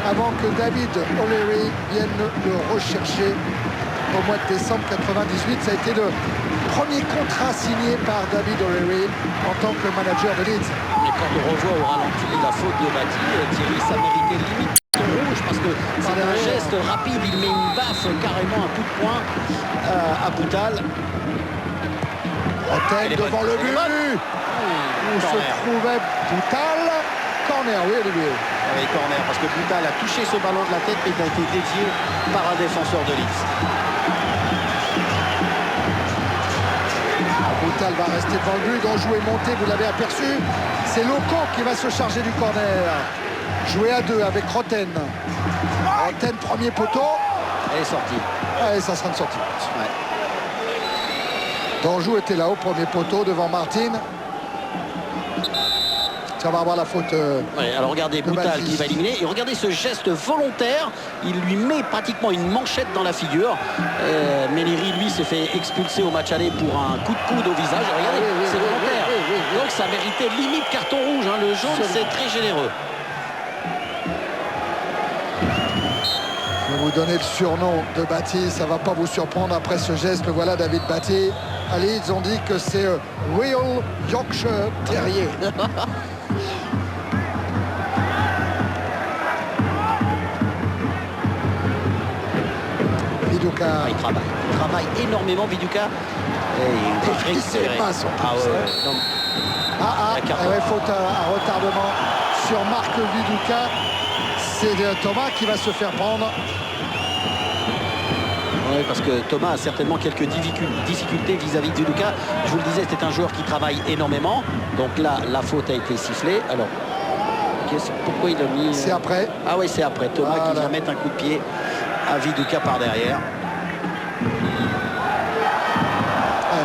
avant que David O'Leary vienne le rechercher au mois de décembre 98. Ça a été le premier contrat signé par David O'Leary en tant que manager de Leeds. Mais quand on revoit au ralenti la faute de Batty, Thierry, ça méritait limite carton rouge parce que c'est un geste rapide. Il met une baffe, carrément un coup de poing à Boutal. Roten devant le but où se trouvait Boutal. Corner, oui, Olivier. Oui, corner, parce que Boutal a touché ce ballon de la tête, mais il a été dévié par un défenseur de Leeds. Boutal va rester devant le but. Danjou est monté, vous l'avez aperçu. C'est Loco qui va se charger du corner. Joué à 2 avec Roten. Roten, premier poteau. Elle est sortie. Allez, ça sera une sortie. Ouais. Danjou était là au premier poteau devant Martin. Ça va avoir la faute. Ouais, alors regardez Boutal qui va éliminer. Et regardez ce geste volontaire. Il lui met pratiquement une manchette dans la figure. Méléry, lui, s'est fait expulser au match aller pour un coup de coude au visage. Regardez, c'est volontaire. Donc ça méritait limite carton rouge. Hein. Le jaune, c'est très généreux. Je vais vous donner le surnom de Batty. Ça ne va pas vous surprendre après ce geste. Le voilà, David Batty. Allez, ils ont dit que c'est Real Yorkshire Terrier. Viduka. Il travaille énormément, Viduka. Et il s'est pas son faute à retardement sur Marc Viduka. C'est Thomas qui va se faire prendre. Oui, parce que Thomas a certainement quelques difficultés vis-à-vis de Viduka. Je vous le disais, c'est un joueur qui travaille énormément. Donc là, la faute a été sifflée. Alors, pourquoi il a mis... C'est après. Ah oui, c'est après. Thomas qui vient mettre un coup de pied à Viduka par derrière.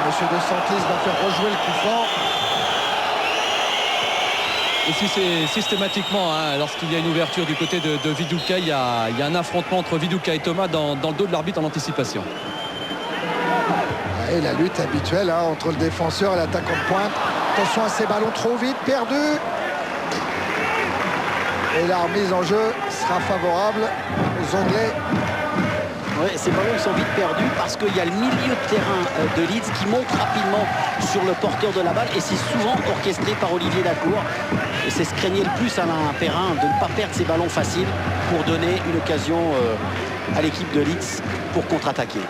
Monsieur De Santis va faire rejouer le coup franc. Et si c'est systématiquement, hein, lorsqu'il y a une ouverture du côté de Viduka, il y a un affrontement entre Viduka et Thomas dans le dos de l'arbitre en anticipation. Et la lutte habituelle entre le défenseur et l'attaquant de pointe. Attention à ces ballons trop vite perdus. Et la remise en jeu sera favorable aux Anglais. Oui, ces ballons sont vite perdus parce qu'il y a le milieu de terrain de Leeds qui monte rapidement sur le porteur de la balle et c'est souvent orchestré par Olivier Dacour. Et c'est ce craignait le plus Alain Perrin, de ne pas perdre ces ballons faciles pour donner une occasion à l'équipe de Leeds pour contre-attaquer.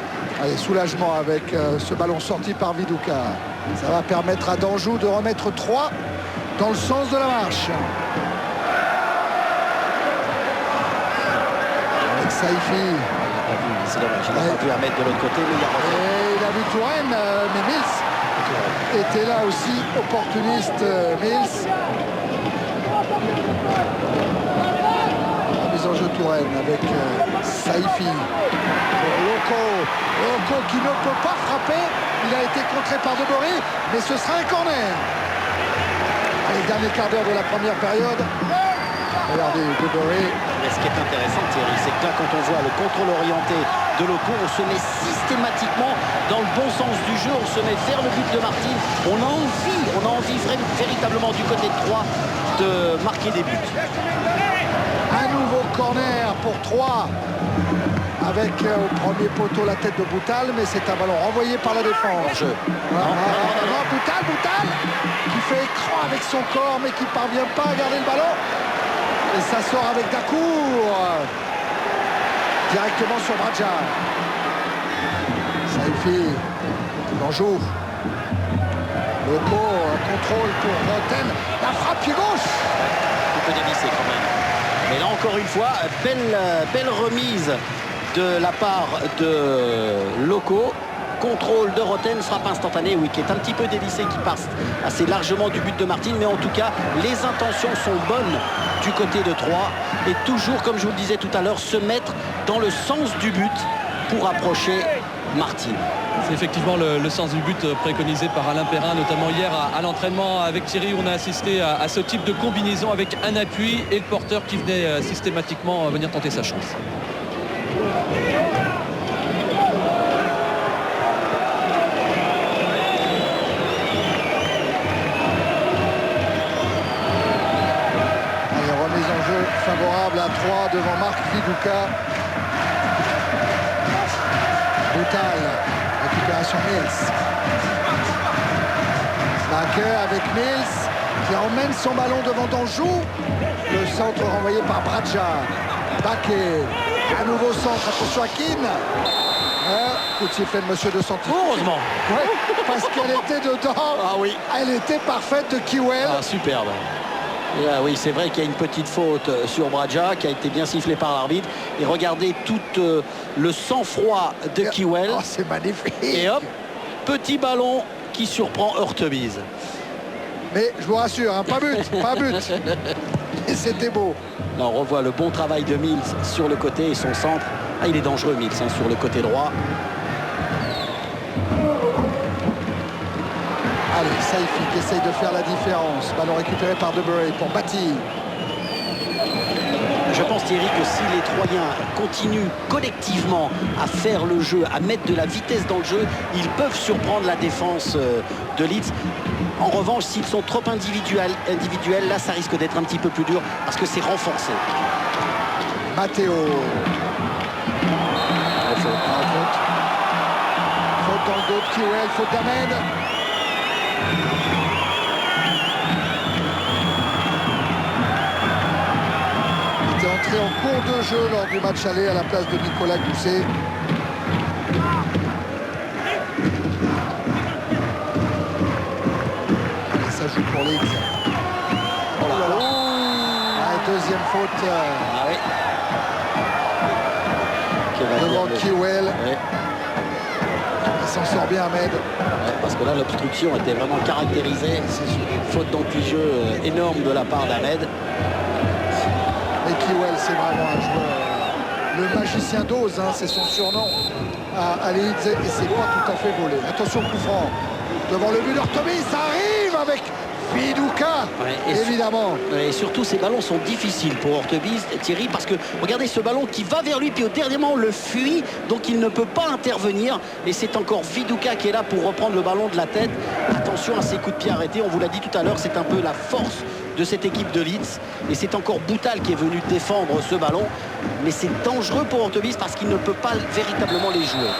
Allez, soulagement avec ce ballon sorti par Viduka. Ça va permettre à Danjou de remettre 3 dans le sens de la marche. Avec Saifi. C'est dommage, il n'a pas pu la mettre de l'autre côté, mais il a refait. Et il a vu Touraine, mais Mills était là aussi, opportuniste Mills. La mise en jeu Touraine avec Saifi. Loco qui ne peut pas frapper. Il a été contré par Duberry, mais ce sera un corner. Allez, dernier quart d'heure de la première période. Regardez Duberry. Mais ce qui est intéressant, Thierry, c'est que là, quand on voit le contrôle orienté de Loco, on se met systématiquement dans le bon sens du jeu, on se met vers le but de Martin. On a envie véritablement du côté de Troyes de marquer des buts. Un nouveau corner pour Troyes avec au premier poteau la tête de Boutal, mais c'est un ballon renvoyé par la défense. Boutal qui fait écran avec son corps mais qui ne parvient pas à garder le ballon. Et ça sort avec Dacour. Directement sur Bradja. Saifi. Danjou. Loco, contrôle pour Roten. La frappe pied gauche. Un peu dévissé quand même. Mais là encore une fois, belle remise de la part de Loco. Contrôle de Roten, frappe instantanée, oui, qui est un petit peu dévissé, qui passe assez largement du but de Martin. Mais en tout cas, les intentions sont bonnes du côté de Troyes. Et toujours, comme je vous le disais tout à l'heure, se mettre dans le sens du but pour approcher Martin. C'est effectivement le sens du but préconisé par Alain Perrin, notamment hier à l'entraînement avec Thierry. On a assisté à ce type de combinaison avec un appui et le porteur qui venait systématiquement venir tenter sa chance. Allez, remise en jeu favorable à 3 devant Marc Viduka. Boutal. Récupération Mills. Baker avec Mills qui emmène son ballon devant Danjou. Le centre renvoyé par Bradja. Baker. Un nouveau centre. Attention à Keane. Coup de sifflet de Monsieur De Santis. Heureusement. Ouais, parce qu'elle était dedans. Ah oui. Elle était parfaite de Kiwell. Ah, superbe. Et là, oui, c'est vrai qu'il y a une petite faute sur Bradja qui a été bien sifflée par l'arbitre. Et regardez tout le sang-froid de Kiwell. Oh, c'est magnifique. Et hop, petit ballon qui surprend Hurtebise. Mais je vous rassure, hein, pas but, pas but. Et c'était beau. Là, on revoit le bon travail de Mills sur le côté et son centre. Ah, il est dangereux, Mills, hein, sur le côté droit. Allez, Saifi qui essaye de faire la différence. Ballon récupéré par Debury pour Bati. Je pense, Thierry, que si les Troyens continuent collectivement à faire le jeu, à mettre de la vitesse dans le jeu, ils peuvent surprendre la défense de Leeds. En revanche, s'ils sont trop individuels, là, ça risque d'être un petit peu plus dur parce que c'est renforcé. Matteo. Faute dans le dos de Kiwell, faute d'Ahmed. Il était entré en cours de jeu lors du match aller à la place de Nicolas Gousset. Et ça joue pour Leeds. Oh là là. Deuxième faute Ah oui. devant Kiwell. Ouais. Il s'en sort bien Ahmed. Ouais, parce que là, l'obstruction était vraiment caractérisée. C'est sûr. Faute d'anti-jeu énorme de la part d'Ahmed. Mais Kiwell, c'est vraiment un joueur. Le magicien d'Oz, hein, c'est son surnom à Leeds. Et c'est pas tout à fait volé. Attention, coup franc. Devant le but d'Hurtebise, ça arrive avec Viduka, Ouais, évidemment. Et surtout, ces ballons sont difficiles pour Hurtebise, Thierry, parce que regardez ce ballon qui va vers lui, puis au dernier moment, on le fuit, donc il ne peut pas intervenir. Et c'est encore Viduka qui est là pour reprendre le ballon de la tête. Attention à ces coups de pied arrêtés. On vous l'a dit tout à l'heure, c'est un peu la force de cette équipe de Leeds. Et c'est encore Boutal qui est venu défendre ce ballon. Mais c'est dangereux pour Hurtebise parce qu'il ne peut pas véritablement les jouer.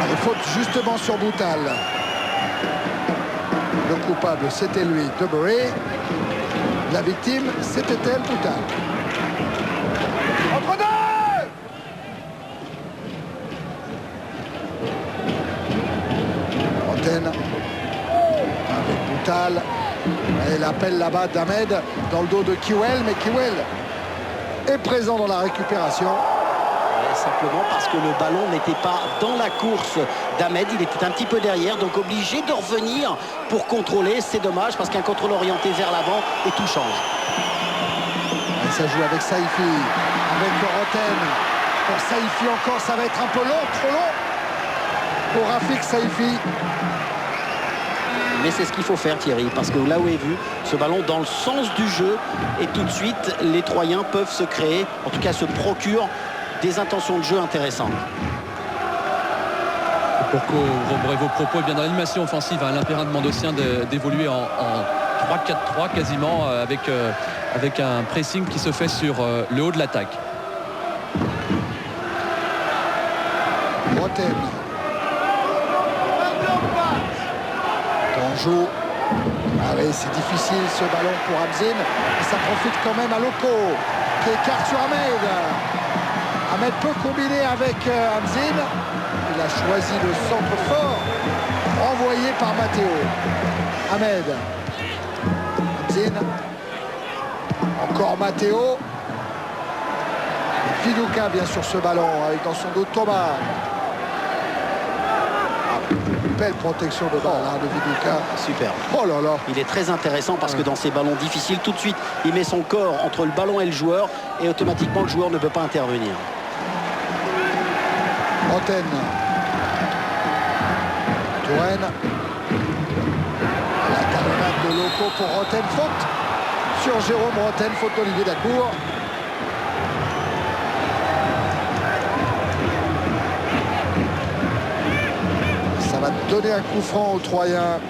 Allez, faute justement sur Boutal. Le coupable, c'était lui, Debury. La victime, c'était elle, Boutal. Entre deux! Roten avec Boutal. Et l'appel là-bas d'Ahmed dans le dos de Kiwell, mais Kiwell est présent dans la récupération. Simplement parce que le ballon n'était pas dans la course d'Ahmed, il était un petit peu derrière, donc obligé de revenir pour contrôler. C'est dommage parce qu'un contrôle orienté vers l'avant et tout change. Et ça joue avec Saifi, avec Roten. Pour Saifi encore, ça va être un peu long, trop long pour Rafik Saifi. Mais c'est ce qu'il faut faire, Thierry, parce que là où est vu, ce ballon dans le sens du jeu, et tout de suite les Troyens peuvent se créer, en tout cas se procurent des intentions de jeu intéressantes. Pour corroborer vos propos, bien dans l'animation offensive, Alain Perrin demande aux siens d'évoluer en 3-4-3 quasiment, avec un pressing qui se fait sur le haut de l'attaque. Roten. Danjou. Ah oui, c'est difficile ce ballon pour Hamzin. Ça profite quand même à Loco qui écarte sur Ahmed. Ahmed peut combiner avec Hamzin. Il a choisi le centre fort envoyé par Matteo. Ahmed. Hamzin. Encore Matteo. Viduka bien sûr ce ballon avec dans son dos Thomas. Belle protection de balle de Viduka. Super. Oh là là. Il est très intéressant parce que dans ces ballons difficiles, tout de suite, il met son corps entre le ballon et le joueur et automatiquement le joueur ne peut pas intervenir. Roten. Touraine. La talonnade de Loco pour Roten. Faute sur Jérôme Roten. Faute d'Olivier Dacour. Ça va donner un coup franc aux Troyens.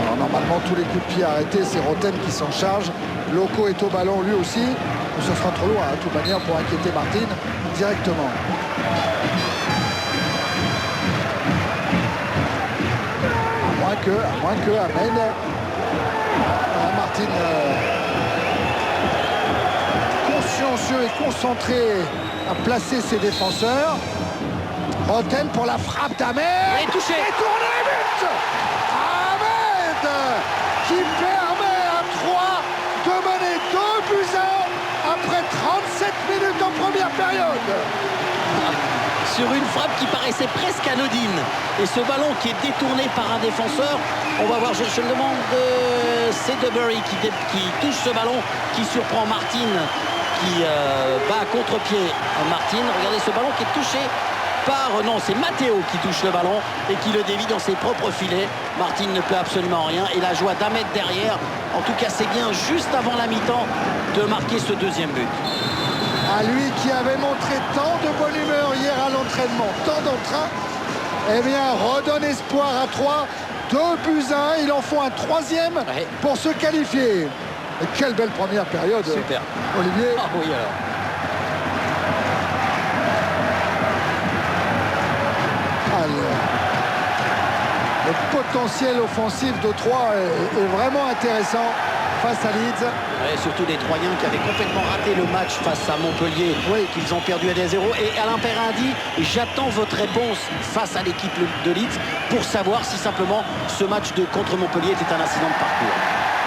Alors normalement tous les coups de pied arrêtés, c'est Roten qui s'en charge. Loco est au ballon lui aussi. Ce sera trop loin de toute manière pour inquiéter Martin directement. À moins que Ahmed. Martin consciencieux et concentré à placer ses défenseurs. Roten pour la frappe d'Ahmed. Et touché. Et tourné but. Ahmed qui permet à 3 de mener 2-1 après 37 minutes en première période. Sur une frappe qui paraissait presque anodine. Et ce ballon qui est détourné par un défenseur, on va voir, je le demande, c'est Duberry qui touche ce ballon, qui surprend Martin, qui bat à contre-pied Martin. Regardez ce ballon qui est touché par... Non, c'est Matteo qui touche le ballon et qui le dévie dans ses propres filets. Martin ne peut absolument rien. Et la joie d'Ahmed derrière, en tout cas c'est bien juste avant la mi-temps de marquer ce deuxième but. À lui qui avait montré tant de bonne humeur hier à l'entraînement, tant d'entrain, eh bien redonne espoir à 3, 2-1, il en faut un troisième pour se qualifier. Et quelle belle première période. Super. Olivier. Ah oui alors. Le potentiel offensif de 3 est vraiment intéressant face à Leeds. Ouais, surtout des Troyens qui avaient complètement raté le match face à Montpellier, qu'ils ont perdu à 2-0. Et Alain Perrin dit, j'attends votre réponse face à l'équipe de Leeds pour savoir si simplement ce match contre Montpellier était un incident de parcours.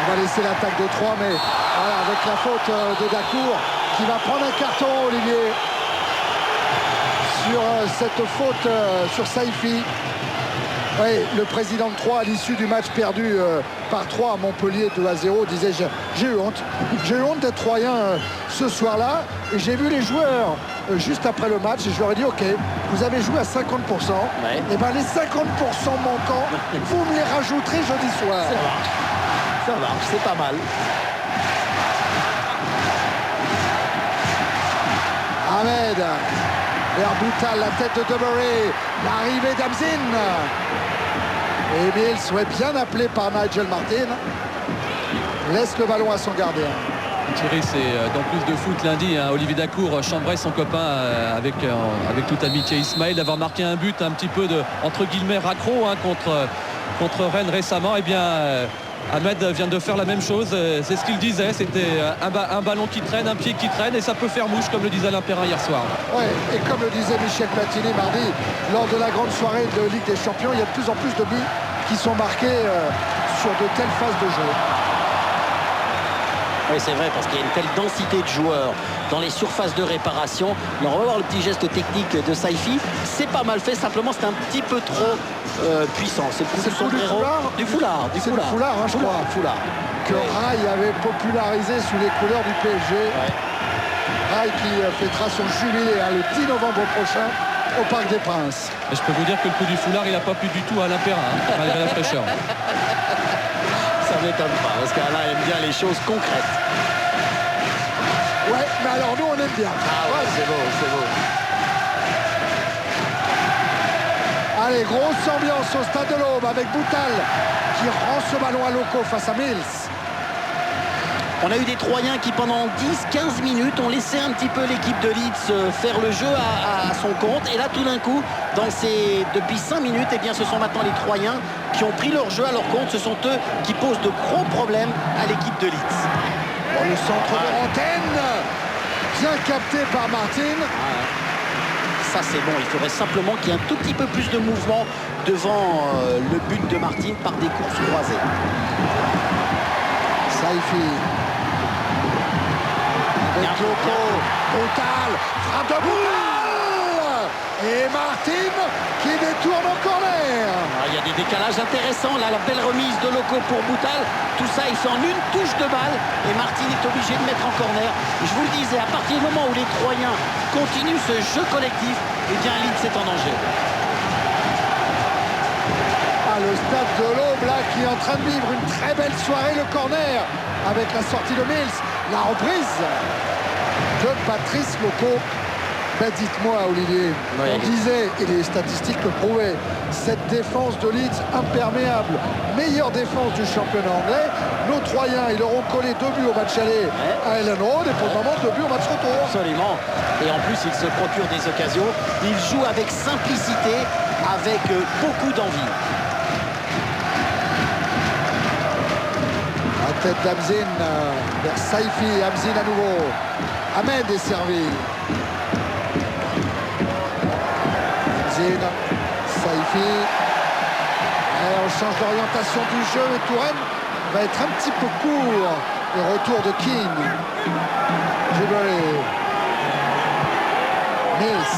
On va laisser l'attaque de 3, mais voilà, avec la faute de Dacour qui va prendre un carton, Olivier, sur cette faute sur Saifi. Oui, le président de 3 à l'issue du match perdu par 3 à Montpellier 2-0 disait j'ai eu honte d'être Troyen ce soir-là, et j'ai vu les joueurs juste après le match et je leur ai dit ok, vous avez joué à 50%, et ben les 50% manquants vous me les rajouterez jeudi soir. Ça marche, c'est pas mal. Ahmed vers Boutal, la tête de Duberry, l'arrivée d'Hamzin. Et Mills, bien appelé par Nigel Martin, laisse le ballon à son gardien. Thierry, c'est dans Plus de Foot lundi, Olivier Dacour chambrait son copain avec toute amitié Ismaël d'avoir marqué un but un petit peu de, entre guillemets, raccro contre Rennes récemment. Et bien Ahmed vient de faire la même chose, c'est ce qu'il disait, c'était un ballon qui traîne, un pied qui traîne, et ça peut faire mouche, comme le disait Alain Perrin hier soir. Ouais, et comme le disait Michel Platini mardi, lors de la grande soirée de Ligue des Champions, il y a de plus en plus de buts qui sont marqués sur de telles phases de jeu. Oui, c'est vrai, parce qu'il y a une telle densité de joueurs dans les surfaces de réparation. Alors, on va voir le petit geste technique de Saifi. C'est pas mal fait, simplement c'est un petit peu trop puissant. C'est le coup du foulard. Du foulard. C'est le foulard, je crois. Foulard. Que Rai avait popularisé sous les couleurs du PSG. Ouais. Rai qui fêtera son jubilé le 10 novembre prochain au Parc des Princes. Et je peux vous dire que le coup du foulard, il n'a pas plu du tout à Alain Perrin, malgré la fraîcheur. Ça m'étonne pas, parce qu'Alain aime bien les choses concrètes. Ouais, mais alors nous on aime bien. Ah ouais, c'est beau, c'est beau. Allez, grosse ambiance au Stade de l'Aube avec Boutal qui rend ce ballon à Loco face à Mills. On a eu des Troyens qui pendant 10-15 minutes ont laissé un petit peu l'équipe de Leeds faire le jeu à son compte. Et là tout d'un coup, depuis 5 minutes, eh bien, ce sont maintenant les Troyens qui ont pris leur jeu à leur compte. Ce sont eux qui posent de gros problèmes à l'équipe de Leeds. Bon, le centre de Rantaine, bien capté par Martin. Ça c'est bon, il faudrait simplement qu'il y ait un tout petit peu plus de mouvement devant le but de Martin par des courses croisées. Saifi avec Loco, brutal, frappe de Brutal et Martin qui détourne en corner. Il y a des décalages intéressants là, la belle remise de Loco pour Boutal, tout ça il fait en une touche de balle et Martin est obligé de mettre en corner. Je vous le disais, à partir du moment où les Troyens continuent ce jeu collectif, eh bien Leeds est en danger. Le stade de l'Aube là qui est en train de vivre une très belle soirée, le corner avec la sortie de Mills, la reprise de Patrice Loco. Ben dites-moi Olivier, on disait, et les statistiques le prouvaient, cette défense de Leeds imperméable, meilleure défense du championnat anglais. Nos Troyens, ils leur ont collé 2 buts au match aller à Ellen Road et pour le moment 2 buts au match retour. Absolument, et en plus ils se procurent des occasions, ils jouent avec simplicité, avec beaucoup d'envie. Tête d'Hamzin vers Saifi, Hamzin à nouveau. Ahmed est servi. Hamzin, Saifi. Et on change d'orientation du jeu et Touraine va être un petit peu court. Le retour de Keane. Gibberley. Mills.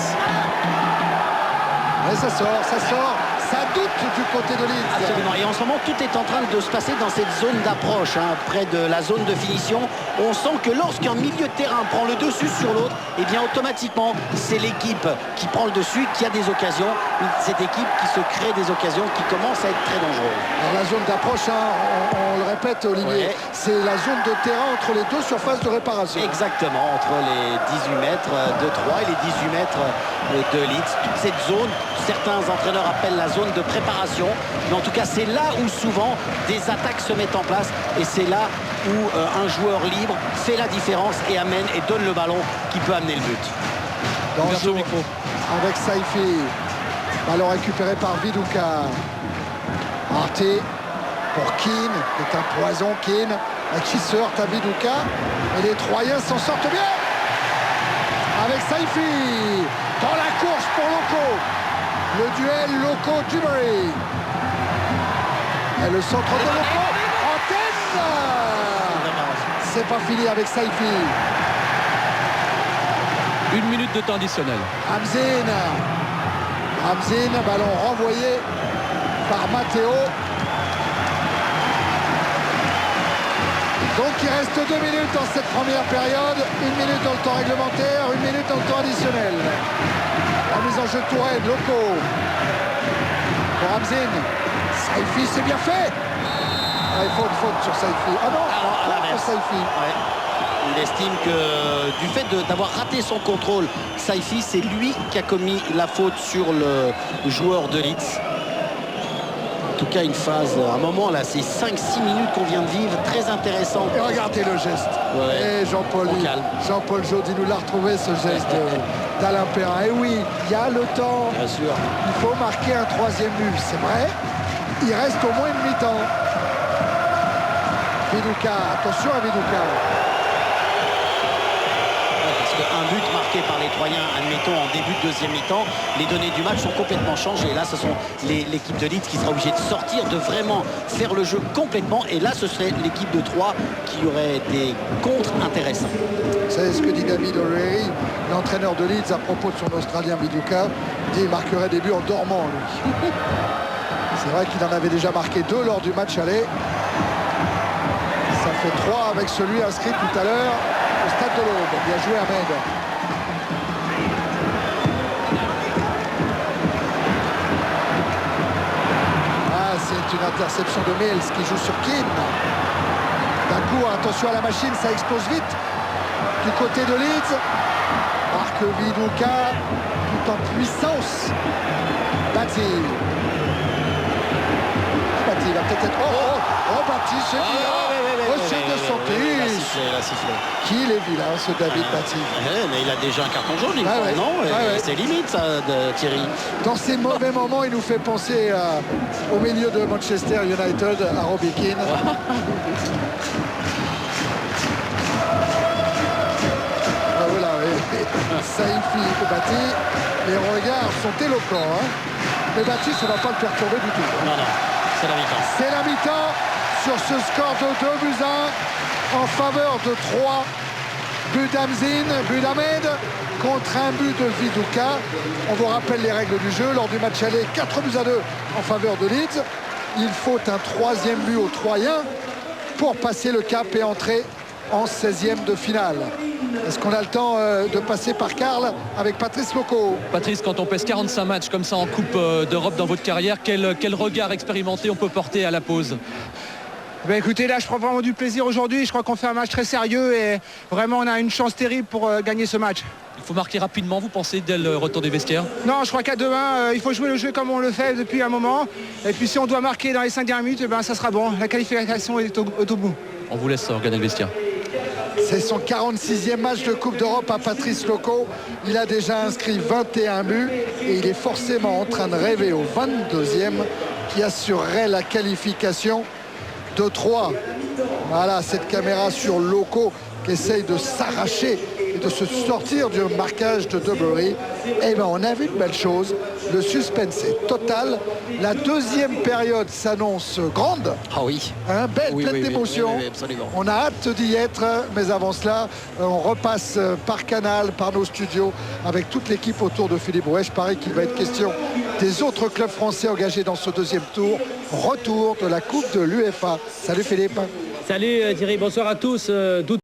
Et ça sort. Ça doute du côté de Leeds. Absolument. Et en ce moment, tout est en train de se passer dans cette zone d'approche, près de la zone de finition. On sent que lorsqu'un milieu de terrain prend le dessus sur l'autre, eh bien automatiquement, c'est l'équipe qui prend le dessus, qui a des occasions. Cette équipe qui se crée des occasions, qui commence à être très dangereuse. Alors, la zone d'approche, on le répète Olivier, c'est la zone de terrain entre les deux surfaces de réparation. Exactement, entre les 18 mètres de Troyes et les 18 mètres de Leeds. Toute cette zone, certains entraîneurs appellent la zone de préparation, mais en tout cas c'est là où souvent des attaques se mettent en place et c'est là où un joueur libre fait la différence et amène et donne le ballon qui peut amener le but. Danjou avec Saifi, ballon récupéré par Viduka. Arte pour Keane, qui est un poison. Keane qui se heurte à Viduka et les Troyens s'en sortent bien avec Saifi dans la course pour Loco. Le duel Loco-Duberry. Et le centre de Loco. En tête. C'est pas fini avec Saifi. 1 minute de temps additionnel. Hamzin, ballon renvoyé par Matteo. Donc il reste 2 minutes dans cette première période. 1 minute dans le temps réglementaire, 1 minute dans le temps additionnel. Remise en jeu de Touraine, Loco. Pour Hamzin. Saifi, c'est bien fait. Faute sur Saifi. Ah non, pour Saifi. Ouais. Il estime que du fait d'avoir raté son contrôle, Saifi, c'est lui qui a commis la faute sur le joueur de Leeds. En tout cas, une phase, un moment là, c'est 5-6 minutes qu'on vient de vivre, très intéressant. Et regardez le geste. Ouais. Et Jean-Paul Jody nous l'a retrouvé, ce geste d'Alain Perrin. Et oui, il y a le temps. Bien sûr. Il faut marquer un 3e but, c'est vrai. Il reste au moins une mi-temps. Viduka, attention à Viduka. Parce qu'un but marqué par les Troyens, admettons, en début de 2e mi-temps, les données du match sont complètement changées. Là, ce sont l'équipe de Leeds qui sera obligée de sortir, de vraiment faire le jeu complètement. Et là, ce serait l'équipe de Troyes qui aurait des contres intéressants. Vous savez ce que dit David O'Leary, l'entraîneur de Leeds, à propos de son Australien Viduka. Il dit qu'il marquerait des buts en dormant, lui. C'est vrai qu'il en avait déjà marqué 2 lors du match aller. Ça fait 3 avec celui inscrit tout à l'heure au stade de l'Aube. Bien joué Ahmed. Ah, c'est une interception de Mills qui joue sur Keane. D'un coup, attention à la machine, ça explose vite. Du côté de Leeds, marque Viduka tout en puissance. Bati. Bati va peut-être être... Oh, Bati, c'est bien. Reçu de son piste. a sifflé. Qu'il est vilain, ce David Batty. Mais il a déjà un carton jaune, il me Ah semble, ouais. non? Ah ouais. C'est limite, ça, de Thierry. Dans ces mauvais moments, il nous fait penser au milieu de Manchester United, à Robbie Keane. Ah, voilà, Saifi Batty, les regards sont éloquents. Hein. Mais Batty, ça ne va pas le perturber du tout. Non, c'est la mi-temps. C'est la mi-temps sur ce score de 2-1 en faveur de 3 buts d'Ahmed contre un but de Viduka. On vous rappelle les règles du jeu. Lors du match aller, 4-2 en faveur de Leeds. Il faut un 3e but aux Troyens pour passer le cap et entrer en 16e de finale. Est-ce qu'on a le temps de passer par Karl avec Patrice Loco? Patrice, quand on pèse 45 matchs comme ça en Coupe d'Europe dans votre carrière, quel regard expérimenté on peut porter à la pause? Ben écoutez, là je prends vraiment du plaisir aujourd'hui. Je crois qu'on fait un match très sérieux et vraiment on a une chance terrible pour gagner ce match. Il faut marquer rapidement, vous pensez, dès le retour des vestiaires? Non, je crois qu'à 2-1, il faut jouer le jeu comme on le fait depuis un moment. Et puis si on doit marquer dans les 5 dernières minutes, ben, ça sera bon. La qualification est au bout. On vous laisse regarder le vestiaire. C'est son 46e match de Coupe d'Europe à Patrice Loco. Il a déjà inscrit 21 buts et il est forcément en train de rêver au 22e qui assurerait la qualification de 3. Voilà cette caméra sur Loco qui essaye de s'arracher et de se sortir du marquage de Debury. Et bien on a vu de belles choses. Le suspense est total. La deuxième période s'annonce grande. Ah oui. Pleine d'émotions. Oui, absolument. On a hâte d'y être, mais avant cela, on repasse par Canal, par nos studios, avec toute l'équipe autour de Philippe Rouet. Je parie qu'il va être question des autres clubs français engagés dans ce deuxième tour. Retour de la Coupe de l'UEFA. Salut Philippe. Salut Thierry, bonsoir à tous.